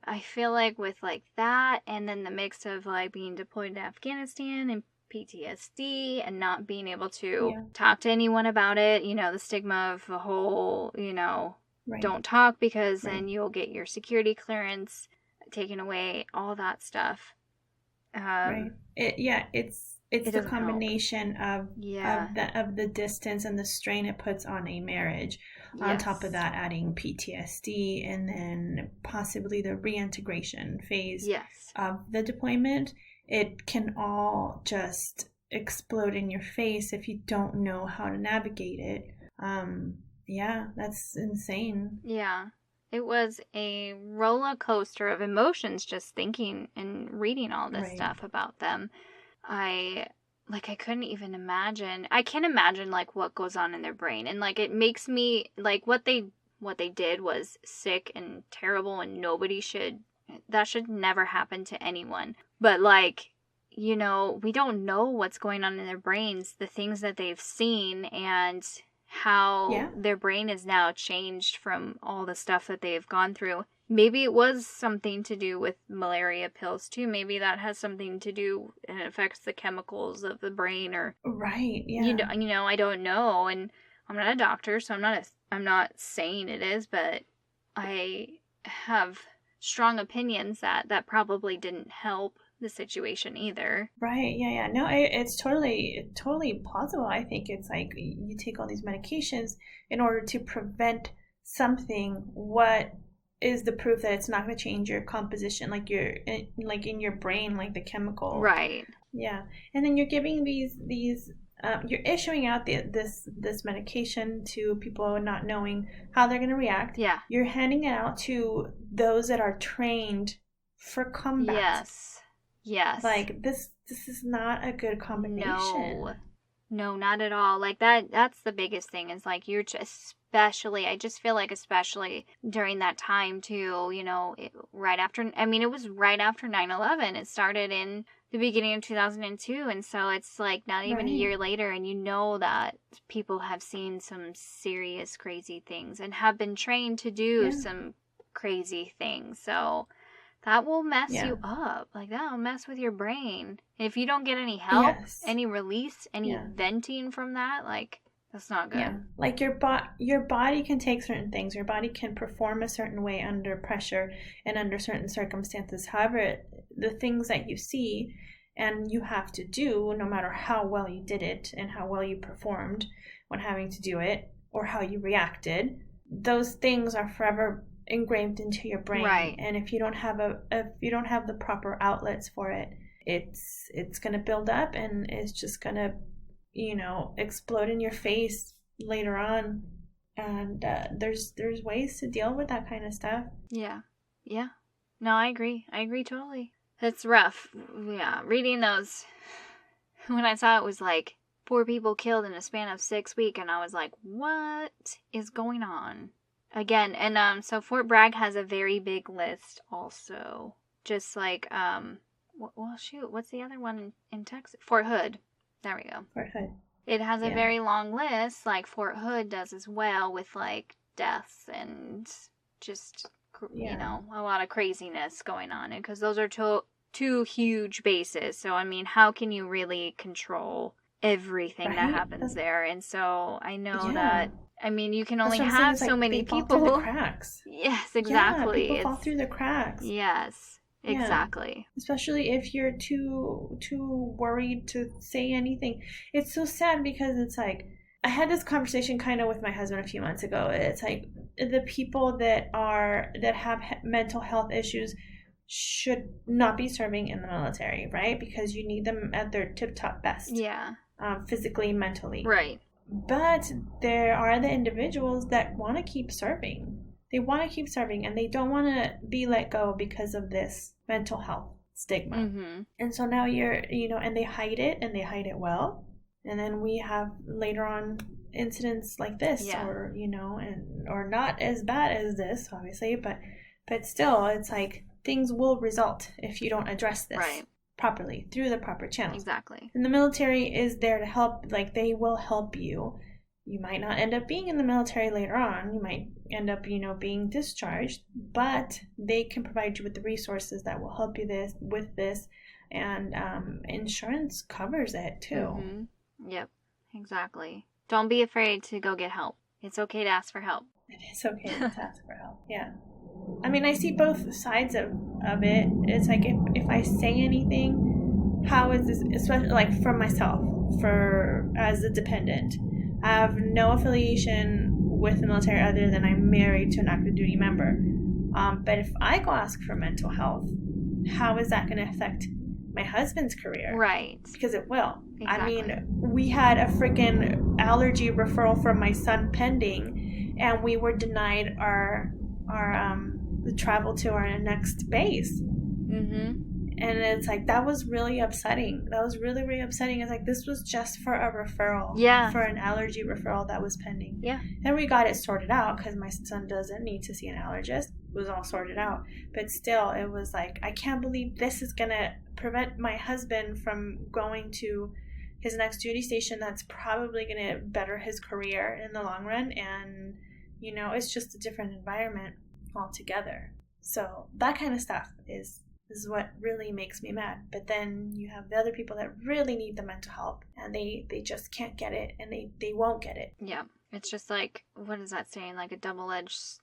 I feel like with like that, and then the mix of like being deployed to Afghanistan and PTSD and not being able to talk to anyone about it, the stigma of the whole, don't talk because then you'll get your security clearance taken away, all that stuff. It's the combination of the distance and the strain it puts on a marriage. On top of that, adding PTSD and then possibly the reintegration phase of the deployment, it can all just explode in your face if you don't know how to navigate it. That's insane. Yeah. It was a roller coaster of emotions just thinking and reading all this stuff about them. I couldn't even imagine. I can't imagine like what goes on in their brain, and like it makes me like what they did was sick and terrible, and that should never happen to anyone. But like, we don't know what's going on in their brains, the things that they've seen, and how their brain is now changed from all the stuff that they've gone through. Maybe it was something to do with malaria pills too. Maybe that has something to do and it affects the chemicals of the brain, or I don't know. And I'm not a doctor, so I'm not saying it is, but I have strong opinions that probably didn't help the situation either. Right. Yeah. No, it's totally plausible. I think it's like you take all these medications in order to prevent something. What is the proof that it's not going to change your composition, like in your brain, like the chemical? Right. Yeah. And then you're giving these you're issuing out this medication to people not knowing how they're going to react. Yeah. You're handing it out to those that are trained for combat. Yes. Yes. Like, this is not a good combination. No, not at all. Like, that's the biggest thing is, like, you're just, especially, I just feel like especially during that time, too, you know, right after, I mean, it was right after 9/11. It started in the beginning of 2002, and so it's, like, not even a year later, and you know that people have seen some serious, crazy things and have been trained to do some crazy things, so that will mess you up. Like, that'll mess with your brain. And if you don't get any help, any release, any venting from that, like, that's not good. Yeah. Like, your body can take certain things. Your body can perform a certain way under pressure and under certain circumstances. However, the things that you see and you have to do, no matter how well you did it and how well you performed when having to do it or how you reacted, those things are forever engraved into your brain. Right. And if you don't have the proper outlets for it, it's going to build up and it's just going to, you know, explode in your face later on. And there's ways to deal with that kind of stuff. Yeah. No, I agree totally. It's rough. Yeah, reading those, when I saw it was like 4 people killed in a span of 6 weeks, and I was like, what is going on? Again, and so Fort Bragg has a very big list also. Just like, well, shoot, what's the other one in Texas? Fort Hood. There we go. Fort Hood. It has a very long list, like Fort Hood does as well, with like deaths and just, you know, a lot of craziness going on. And because those are two huge bases. So, I mean, how can you really control everything that happens there? And so I know that, I mean, you can only have so many people. Fall through the cracks. Yes, exactly. Yeah, people fall through the cracks. Yes, exactly. Yeah. Especially if you're too worried to say anything. It's so sad because it's like, I had this conversation kind of with my husband a few months ago. It's like the people that have mental health issues should not be serving in the military, right? Because you need them at their tip-top best. Yeah. Physically, mentally. Right. But there are the individuals that want to keep serving. They want to keep serving and they don't want to be let go because of this mental health stigma. Mm-hmm. And so now and they hide it well. And then we have later on incidents like this or not as bad as this, obviously, but still it's like things will result if you don't address this. Right. Properly through the proper channels. Exactly. And the military is there to help. Like, they will help you. You might not end up being in the military later on. You might end up, being discharged, but they can provide you with the resources that will help you with this. And insurance covers it too. Mm-hmm. Yep, exactly. Don't be afraid to go get help. It's okay to ask for help. It is okay to ask for help. Yeah. I mean, I see both sides of it. It's like if I say anything, how is this, especially like for myself, as a dependent, I have no affiliation with the military other than I'm married to an active duty member. But if I go ask for mental health, how is that going to affect my husband's career? Right. Because it will. Exactly. I mean, we had a freaking allergy referral from my son pending, and we were denied our travel to our next base. Mm-hmm. And it's like, that was really upsetting. That was really, really upsetting. It's like, this was just for a referral. Yeah. For an allergy referral that was pending. Yeah. And we got it sorted out because my son doesn't need to see an allergist. It was all sorted out. But still, it was like, I can't believe this is going to prevent my husband from going to his next duty station. That's probably going to better his career in the long run. And, it's just a different environment altogether. So that kind of stuff is what really makes me mad. But then you have the other people that really need the mental help and they just can't get it and they won't get it. Yeah. It's just like, what is that saying? Like a double-edged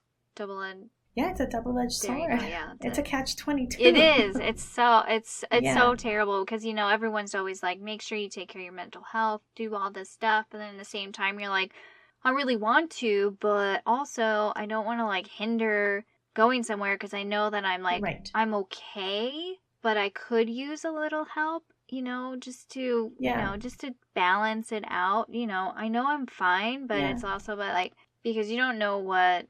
yeah, it's a double-edged sword. Yeah, it's a catch-22. It is. It's so terrible because everyone's always like, make sure you take care of your mental health, do all this stuff, but then at the same time you're like, I really want to, but also I don't want to like hinder going somewhere because I know that I'm like, right. I'm okay, but I could use a little help, just to, just to balance it out. I know I'm fine, but it's also because you don't know what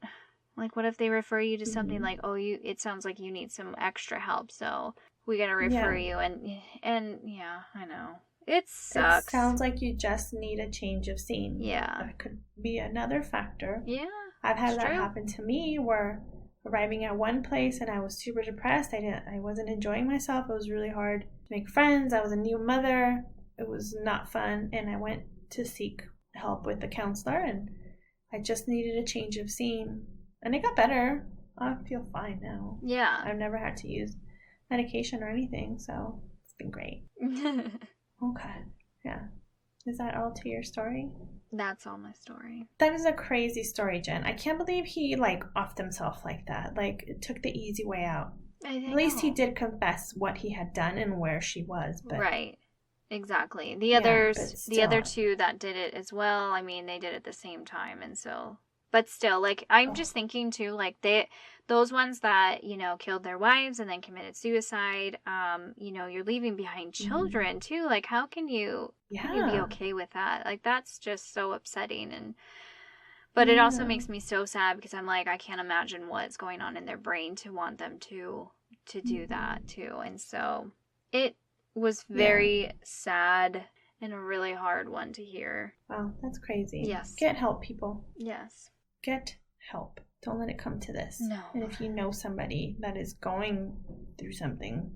if they refer you to something like, oh, it sounds like you need some extra help, so we got to refer you. And yeah, I know. It sucks. It sounds like you just need a change of scene. Yeah. That could be another factor. Yeah. I've had that happen to me where arriving at one place and I was super depressed. I wasn't enjoying myself. It was really hard to make friends. I was a new mother. It was not fun. And I went to seek help with a counselor and I just needed a change of scene. And it got better. I feel fine now. Yeah. I've never had to use medication or anything, so it's been great. Okay. Yeah. Is that all to your story? That's all my story. That is a crazy story, Jen. I can't believe he, offed himself like that. Took the easy way out. At least he did confess what he had done and where she was. But... Right. Exactly. The other two that did it as well, they did it at the same time, and so... But still, I'm just thinking, too, those ones that, killed their wives and then committed suicide, you're leaving behind children, too. How can you be okay with that? That's just so upsetting. But it also makes me so sad because I'm I can't imagine what's going on in their brain to want them to do that, too. And so it was very sad and a really hard one to hear. Wow, that's crazy. Yes. Get help, people. Yes. Get help. Don't let it come to this. No. And if you know somebody that is going through something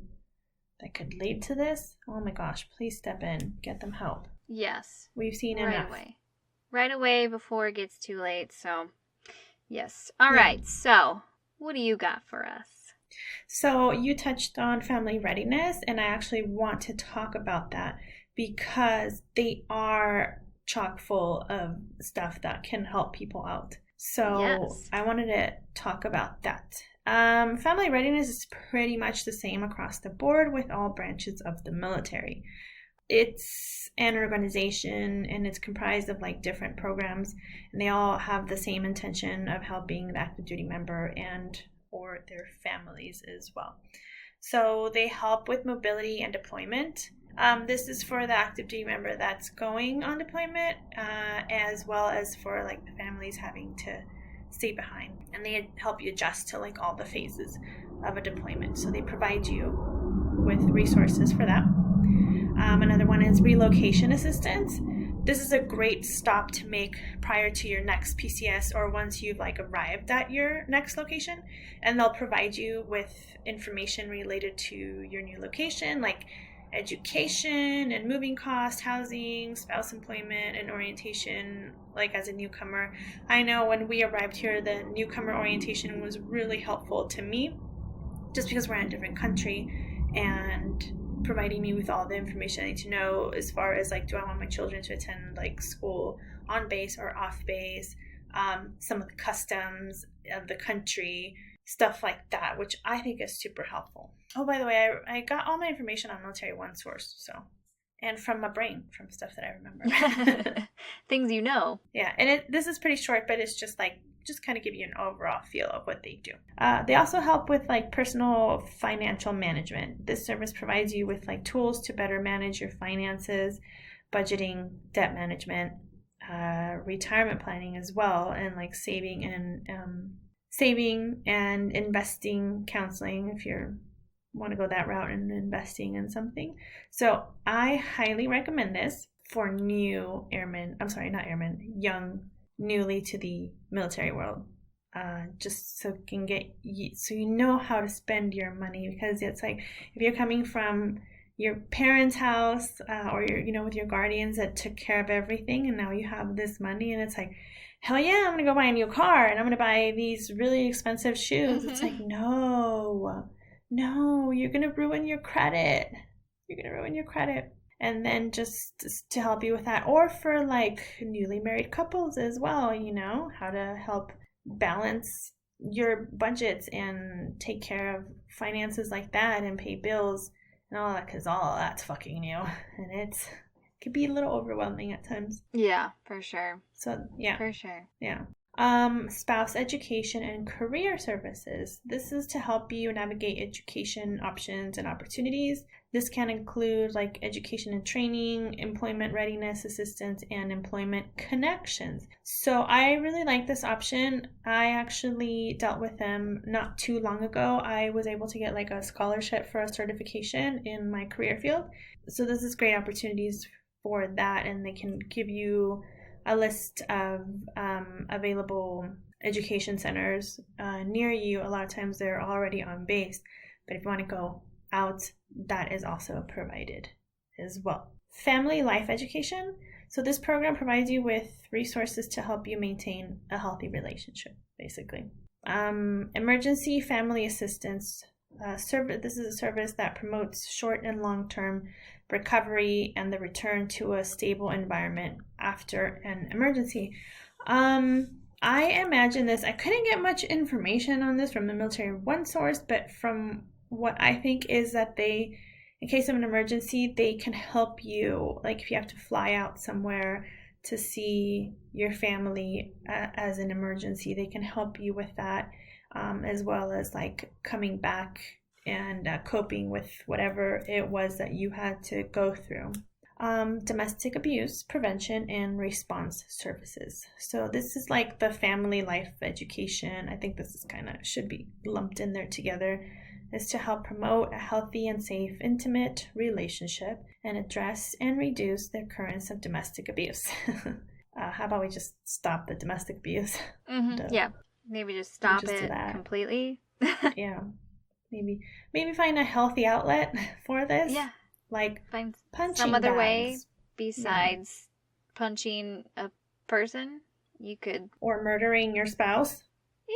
that could lead to this, oh my gosh, please step in. Get them help. Yes. We've seen right enough. Right away before it gets too late. So, yes. All right. So, what do you got for us? So, you touched on family readiness, and I actually want to talk about that because they are chock full of stuff that can help people out. So I wanted to talk about that. Family readiness is pretty much the same across the board with all branches of the military. It's an organization and it's comprised of different programs, and they all have the same intention of helping the active duty member and or their families as well. So they help with mobility and deployment. This is for the active duty member that's going on deployment, as well as for the families having to stay behind. And they help you adjust to all the phases of a deployment. So they provide you with resources for that. Another one is relocation assistance. This is a great stop to make prior to your next PCS or once you've arrived at your next location. And they'll provide you with information related to your new location, education and moving cost, housing, spouse employment, and orientation, as a newcomer. I know when we arrived here, the newcomer orientation was really helpful to me just because we're in a different country and providing me with all the information I need to know as far as do I want my children to attend school on base or off base, some of the customs of the country, stuff like that, which I think is super helpful. Oh, by the way, I got all my information on Military One Source, and from my brain, from stuff that I remember. Things you know. Yeah, and this is pretty short, but it's just kind of give you an overall feel of what they do. They also help with personal financial management. This service provides you with tools to better manage your finances, budgeting, debt management, retirement planning as well, and saving and investing counseling if you want to go that route and investing in something. So I highly recommend this for new airmen. I'm sorry, not airmen, young, newly to the military world. Just so you know how to spend your money, because it's if you're coming from your parents' house or you're with your guardians that took care of everything, and now you have this money and it's hell yeah, I'm gonna go buy a new car and I'm gonna buy these really expensive shoes. It's no, you're gonna ruin your credit. And then just to help you with that, or for newly married couples as well, how to help balance your budgets and take care of finances like that and pay bills and all that, because all of that's fucking new and it could be a little overwhelming at times. Yeah, for sure. So yeah, for sure. Yeah. Spouse education and career services. This is to help you navigate education options and opportunities. This can include like education and training, employment readiness assistance, and employment connections. So I really like this option. I actually dealt with them not too long ago. I was able to get like a scholarship for a certification in my career field. So this is great opportunities for that, and they can give you a list of available education centers near you. A lot of times they're already on base, but if you want to go out, that is also provided as well. Family life education. So this program provides you with resources to help you maintain a healthy relationship, basically. Emergency family assistance service. This is a service that promotes short and long-term recovery and the return to a stable environment after an emergency. I imagine this. I couldn't get much information on this from the Military One source, but from what I think is that they, in case of an emergency, they can help you. Like if you have to fly out somewhere to see your family as an emergency, they can help you with that, as well as like coming back and coping with whatever it was that you had to go through. Domestic abuse prevention and response services. So this is like the family life education. I think this is kind of should be lumped in there together. Is to help promote a healthy and safe intimate relationship and address and reduce the occurrence of domestic abuse. How about we just stop the domestic abuse? Yeah, maybe just stop it completely. Yeah. Maybe find a healthy outlet for this. Yeah. Like find punching some other bags. way besides punching a person. You could or murdering your spouse.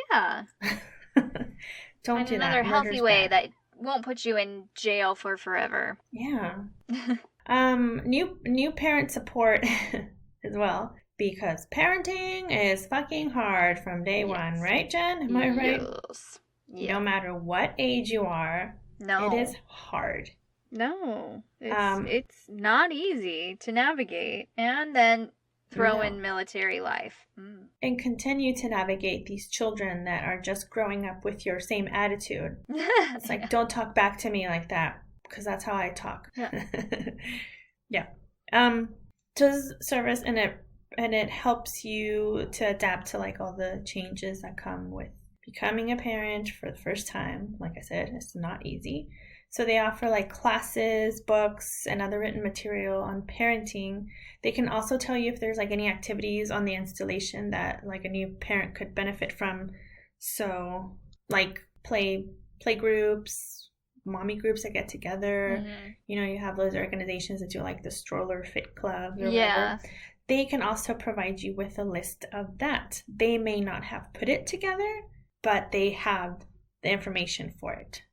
Yeah. Don't find do that. Another healthy way that won't put you in jail for forever. Yeah. New parent support as well. Because parenting is fucking hard from day one, right, Jen? Am I right? Yes. Yeah. No matter what age you are, it is hard. No, it's not easy to navigate, and then throw in military life. And continue to navigate these children that are just growing up with your same attitude. It's like, don't talk back to me like that, because that's how I talk. Yeah. Does service and it helps you to adapt to like all the changes that come with becoming a parent for the first time. Like I said, it's not easy. So they offer like classes, books, and other written material on parenting. They can also tell you if there's like any activities on the installation that like a new parent could benefit from. So like play groups, mommy groups that get together. You know, you have those organizations that do like the stroller fit clubs or whatever. They can also provide you with a list of that. They may not have put it together, but they have the information for it.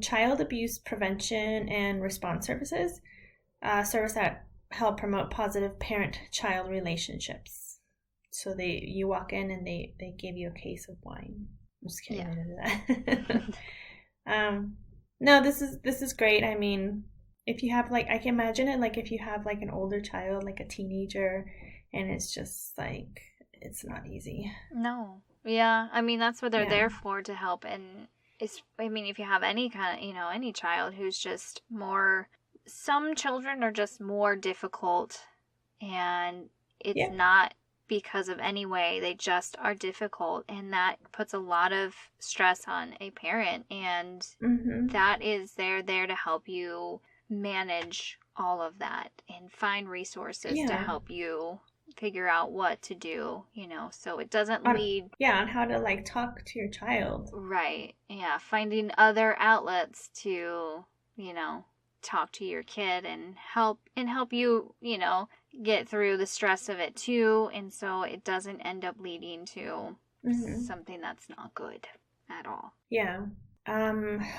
Child abuse prevention and response services, service that help promote positive parent-child relationships. So you walk in and they give you a case of wine. I'm just kidding. Yeah. No, this is great. I mean, if you have like, I can imagine it like if you have like an older child, like a teenager, and it's just like it's not easy. No. Yeah, I mean that's what they're there for, to help. And I mean, if you have any kind of, any child who's just more, some children are just more difficult, and it's not because of any way, they just are difficult, and that puts a lot of stress on a parent, and that is there to help you manage all of that and find resources to help you figure out what to do, so it doesn't lead on how to like talk to your child, right? Finding other outlets to talk to your kid and help you get through the stress of it too, and so it doesn't end up leading to something that's not good at all.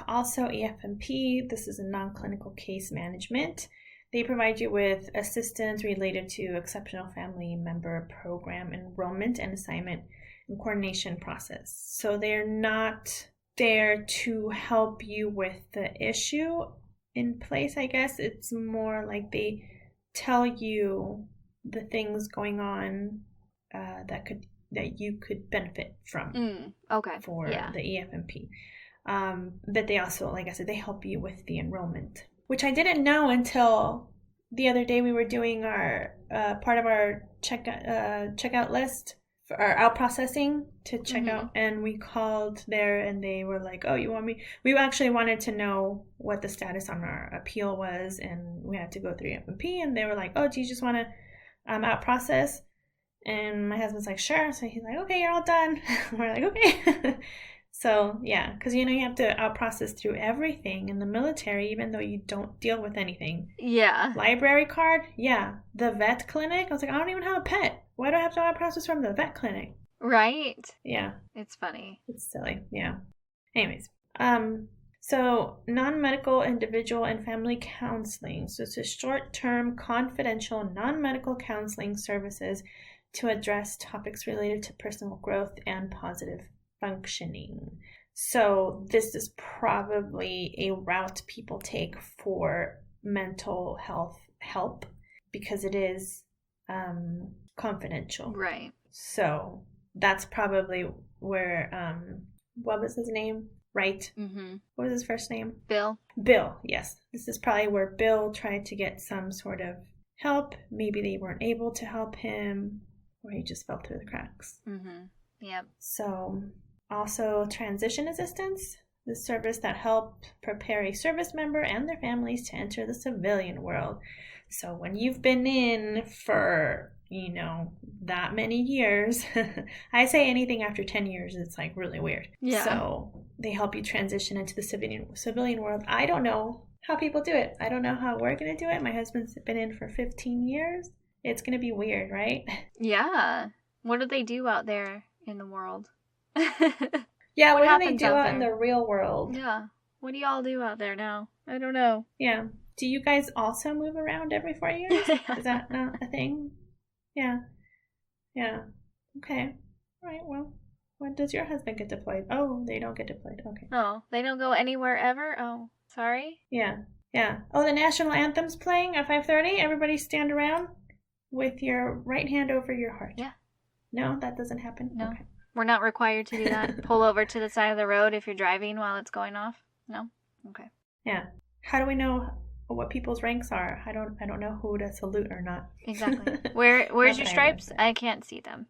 Also EFMP, this is a non-clinical case management. They provide you with assistance related to exceptional family member program enrollment and assignment and coordination process. So they're not there to help you with the issue in place, I guess. It's more like they tell you the things going on that could that you could benefit from Okay. for Yeah. the EFMP. But they also, like I said, they help you with the enrollment, which I didn't know until the other day. We were doing our part of our checkout list for our out processing to check out, and we called there, and they were like, "Oh, you want me?" We actually wanted to know what the status on our appeal was, and we had to go through EFMP, and they were like, "Oh, do you just want to out process?" And my husband's like, "Sure." So he's like, "Okay, you're all done." We're like, "Okay." So, yeah, because, you have to out-process through everything in the military, even though you don't deal with anything. Yeah. Library card? Yeah. The vet clinic? I was like, I don't even have a pet. Why do I have to out-process from the vet clinic? Right. Yeah. It's funny. It's silly. Yeah. Anyways. So non-medical individual and family counseling. So it's a short-term, confidential, non-medical counseling services to address topics related to personal growth and positive functioning. So this is probably a route people take for mental health help because it is confidential. Right. So that's probably where what was his name? Right. What was his first name? Bill. Bill, yes. This is probably where Bill tried to get some sort of help. Maybe they weren't able to help him, or he just fell through the cracks. Yep. So also transition assistance, the service that help prepare a service member and their families to enter the civilian world. So when you've been in for, that many years, I say anything after 10 years, it's like really weird. Yeah. So they help you transition into the civilian world. I don't know how people do it. I don't know how we're going to do it. My husband's been in for 15 years. It's going to be weird, right? Yeah. What do they do out there in the world? Yeah, what do they do out in the real world? Yeah. What do y'all do out there now? I don't know. Yeah. Do you guys also move around every 4 years? Is that not a thing? Yeah. Yeah. Okay. All right, well, when does your husband get deployed? Oh, they don't get deployed. Okay. Oh, they don't go anywhere ever? Oh, sorry? Yeah. Yeah. Oh, the national anthem's playing at 5:30. Everybody stand around with your right hand over your heart. Yeah. No, that doesn't happen? No. Okay. We're not required to do that. Pull over to the side of the road if you're driving while it's going off? No? Okay. Yeah. How do we know what people's ranks are? I don't know who to salute or not. Exactly. Where's your stripes? I can't see them.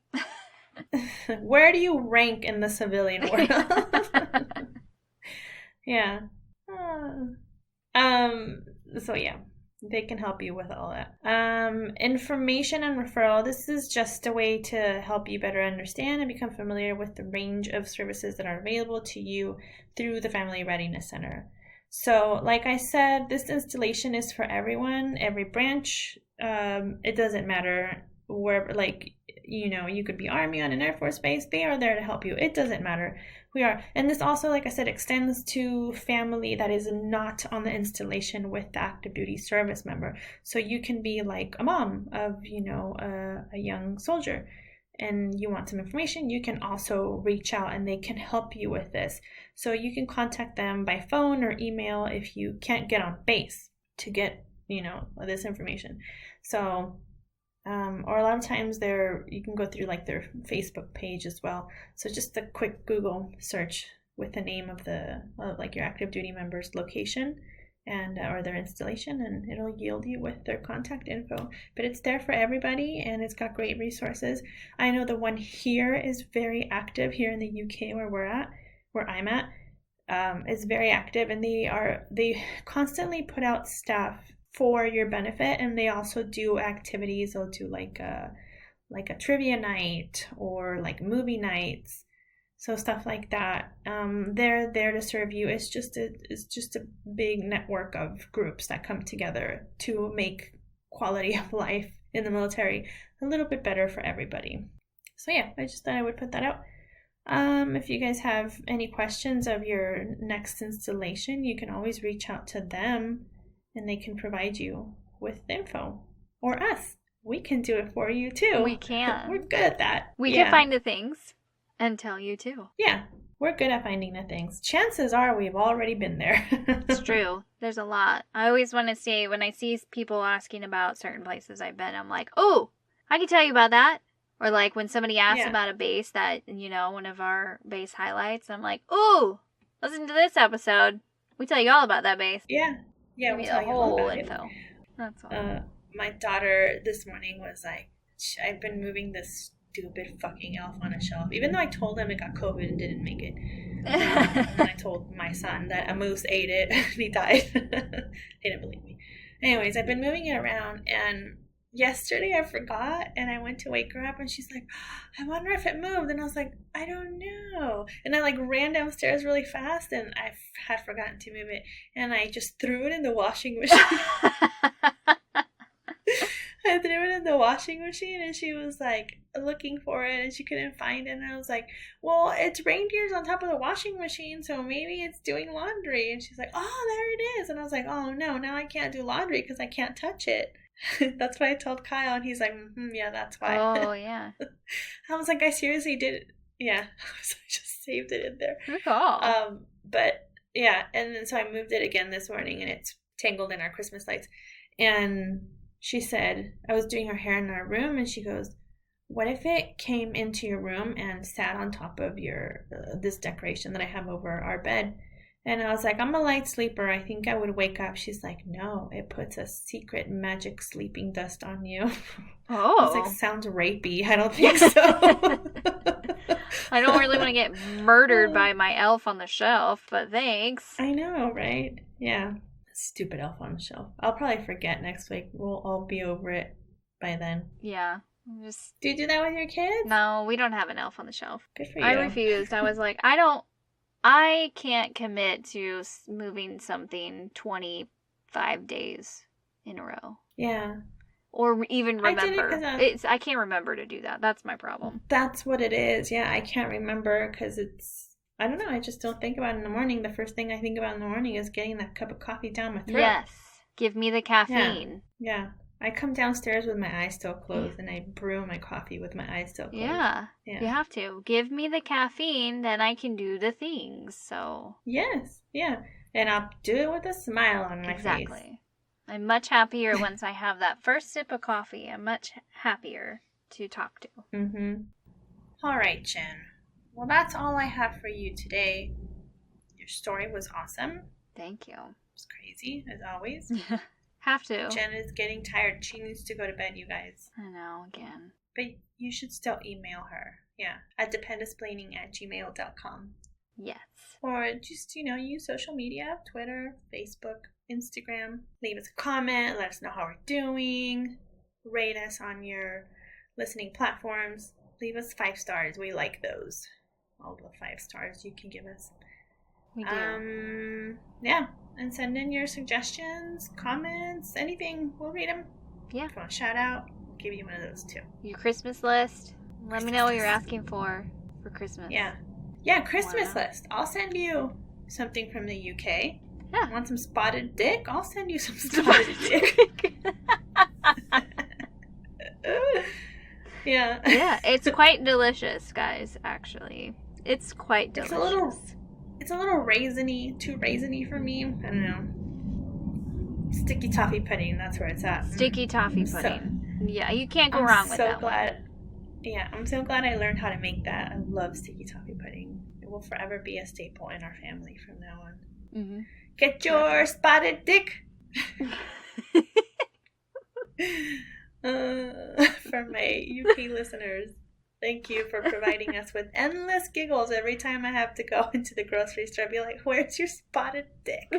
Where do you rank in the civilian world? Yeah. So yeah, they can help you with all that. Information and referral. This is just a way to help you better understand and become familiar with the range of services that are available to you through the Family Readiness Center. So, like I said, this installation is for everyone, every branch. It doesn't matter wherever, you could be Army on an Air Force base. They are there to help you. It doesn't matter. We are. And this also, like I said, extends to family that is not on the installation with the active duty service member. So you can be like a mom of, a young soldier, and you want some information, you can also reach out and they can help you with this. So you can contact them by phone or email if you can't get on base to get, this information. So, or a lot of times you can go through like their Facebook page as well. So just a quick Google search with the name of your active duty member's location and or their installation, and it'll yield you with their contact info. But it's there for everybody, and it's got great resources. I know the one here is very active here in the UK where I'm at, is very active, and they constantly put out stuff for your benefit, and they also do activities. They'll do like a trivia night or like movie nights. So stuff like that. They're there to serve you. It's just a big network of groups that come together to make quality of life in the military a little bit better for everybody. So yeah, I just thought I would put that out. If you guys have any questions of your next installation, you can always reach out to them and they can provide you with info. Or us. We can do it for you too. We can. We're good at that. We can find the things. And tell you too. Yeah, we're good at finding the things. Chances are we've already been there. It's true. There's a lot. I always want to say, when I see people asking about certain places I've been, I'm like, oh, I can tell you about that. Or like when somebody asks about a base that, one of our base highlights, I'm like, ooh, listen to this episode. We tell you all about that base. Yeah. Yeah, we'll tell you all about info. It. That's all. My daughter this morning was like, I've been moving this stupid fucking elf on a shelf. Even though I told him it got COVID and didn't make it. And I told my son that a moose ate it and he died. He didn't believe me. Anyways, I've been moving it around, and yesterday I forgot, and I went to wake her up, and she's like, I wonder if it moved. And I was like, I don't know. And I like ran downstairs really fast, and I had forgotten to move it, and I just threw it in the washing machine. I threw it in the washing machine, and she was like looking for it, and she couldn't find it. And I was like, well, it's reindeers on top of the washing machine, so maybe it's doing laundry. And she's like, oh, there it is. And I was like, oh no, now I can't do laundry because I can't touch it. That's what I told Kyle, and he's like, yeah, that's why. Oh yeah. I was like, I seriously did it. Yeah. So I just saved it in there. Good call. But yeah, and then so I moved it again this morning, and it's tangled in our Christmas lights. And she said, I was doing her hair in our room, and she goes, what if it came into your room and sat on top of your this decoration that I have over our bed? And I was like, I'm a light sleeper. I think I would wake up. She's like, no, it puts a secret magic sleeping dust on you. Oh. I was like, sounds rapey. I don't think so. I don't really want to get murdered by my elf on the shelf, but thanks. I know, right? Yeah. Stupid elf on the shelf. I'll probably forget next week. We'll all be over it by then. Yeah. Do you do that with your kids? No, we don't have an elf on the shelf. Good for you. I refused. I was like, I can't commit to moving something 25 days in a row. Yeah. Or even remember. I can't remember to do that. That's my problem. That's what it is. Yeah, I can't remember because I don't know. I just don't think about it in the morning. The first thing I think about in the morning is getting that cup of coffee down my throat. Yes. Give me the caffeine. Yeah. I come downstairs with my eyes still closed, and I brew my coffee with my eyes still closed. Yeah. You have to. Give me the caffeine, then I can do the things. So. Yes. Yeah. And I'll do it with a smile on my face. Exactly. I'm much happier once I have that first sip of coffee. I'm much happier to talk to. Mm-hmm. All right, Jen. Well, that's all I have for you today. Your story was awesome. Thank you. It was crazy, as always. Have to. Jen is getting tired. She needs to go to bed, you guys. I know, again. But you should still email her. Yeah. At dependisplaining@gmail.com. Yes. Or just, use social media. Twitter, Facebook, Instagram. Leave us a comment. Let us know how we're doing. Rate us on your listening platforms. Leave us 5 stars. We like those. All the 5 stars you can give us. We do. Yeah. And send in your suggestions, comments, anything. We'll read them. Yeah. If you want a shout out, we'll give you one of those too. Your Christmas list. Let me know what you're asking for Christmas. Yeah. Yeah, Christmas list. I'll send you something from the UK. Yeah. Want some spotted dick? I'll send you some spotted dick. Yeah. Yeah, it's quite delicious, guys, actually. It's quite delicious. It's a little raisiny, too raisiny for me. I don't know. Sticky toffee pudding, that's where it's at. Sticky toffee pudding. Yeah, you can't go wrong with that one. Yeah, I'm so glad I learned how to make that. I love sticky toffee pudding. It will forever be a staple in our family from now on. Mm-hmm. Get your spotted dick! For my UK listeners, thank you for providing us with endless giggles every time I have to go into the grocery store. I'd be like, where's your spotted dick?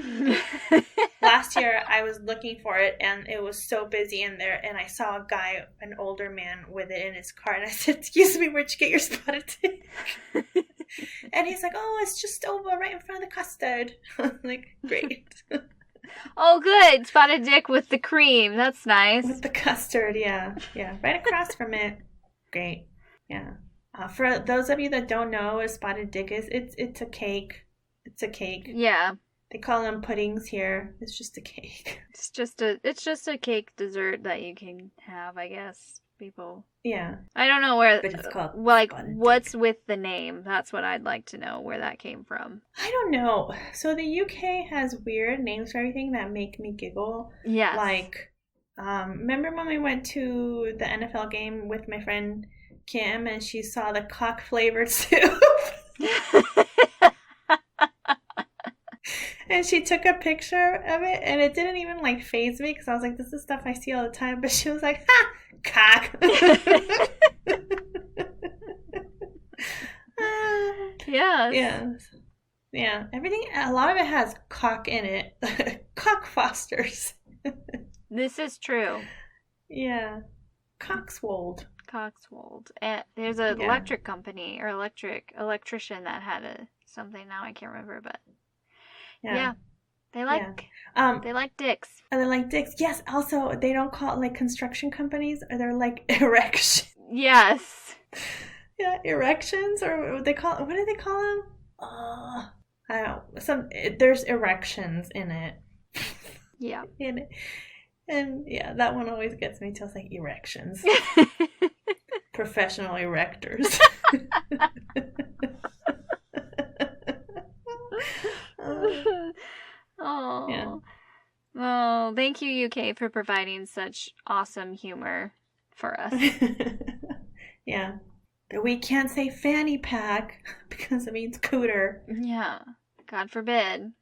Last year, I was looking for it, and it was so busy in there, and I saw a guy, an older man, with it in his car, and I said, excuse me, where'd you get your spotted dick? And he's like, oh, it's just over right in front of the custard. I'm like, great. Oh, good. Spotted dick with the cream. That's nice. With the custard, yeah. Yeah, right across from it. Great. Yeah. For those of you that don't know what a spotted dick is, it's a cake. It's a cake. Yeah. They call them puddings here. It's just a cake. It's just a cake dessert that you can have, I guess. People. Yeah. I don't know where. But it's called what's with the name? That's what I'd like to know where that came from. I don't know. So the UK has weird names for everything that make me giggle. Yes. Like, remember when we went to the NFL game with my friend Kim and she saw the cock flavored soup. And she took a picture of it, and it didn't even like faze me because I was like, this is stuff I see all the time. But she was like, ha, cock. Yes. Yeah. Yeah. Everything, a lot of it has cock in it. Cock Fosters. This is true. Yeah. Coxwold. Coxwold. There's an electric company or electrician that had something now I can't remember, but yeah. They like dicks. And they like dicks. Yes, also they don't call it like construction companies, or they're like erections. Yes. Yeah, erections, or what do they call them? I don't know. There's erections in it. Yeah. In it. And yeah, that one always gets me till it's like erections. Professional erectors. Oh. Yeah. Oh, thank you, UK, for providing such awesome humor for us. Yeah. But we can't say fanny pack because it means cooter. Yeah. God forbid.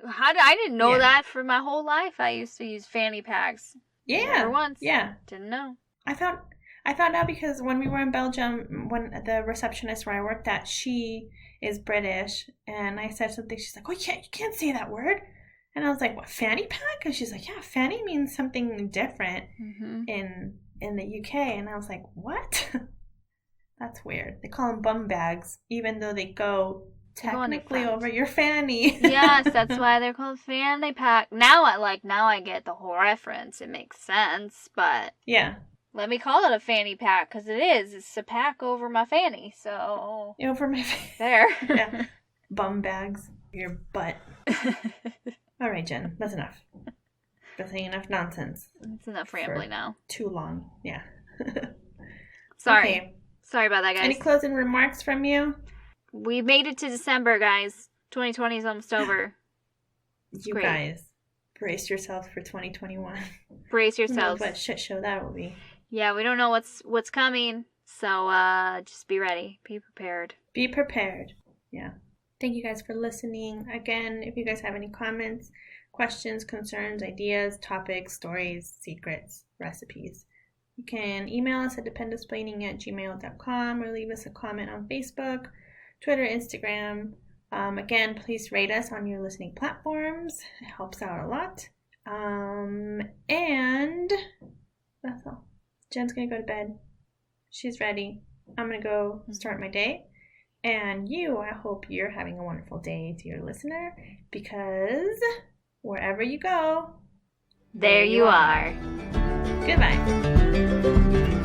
I didn't know that for my whole life. I used to use fanny packs. Yeah. Never once. Yeah. Didn't know. I found out because when we were in Belgium, when the receptionist where I worked at, she is British, and I said something. She's like, "Oh, you can't say that word." And I was like, "What, fanny pack?" And she's like, "Yeah, fanny means something different in the UK." And I was like, "What?" That's weird. They call them bum bags, even though they go technically over your fanny. Yes, that's why they're called fanny pack. Now I get the whole reference. It makes sense, but yeah. Let me call it a fanny pack, because it is. It's a pack over my fanny, so... Over my fanny. There. Yeah. Bum bags. Your butt. All right, Jen. That's enough. That's enough nonsense. It's enough rambling now. Too long. Yeah. Sorry. Okay. Sorry about that, guys. Any closing remarks from you? We made it to December, guys. 2020 is almost over. You great. Guys, brace yourselves for 2021. Brace yourselves. What shit show that will be. Yeah, we don't know what's coming, so just be ready. Be prepared. Be prepared. Yeah. Thank you guys for listening. Again, if you guys have any comments, questions, concerns, ideas, topics, stories, secrets, recipes, you can email us at dependsplaining@gmail.com or leave us a comment on Facebook, Twitter, Instagram. Again, please rate us on your listening platforms. It helps out a lot. And that's all. Jen's going to go to bed. She's ready. I'm going to go start my day. And I hope you're having a wonderful day, dear listener, because wherever you go, there you are. Goodbye.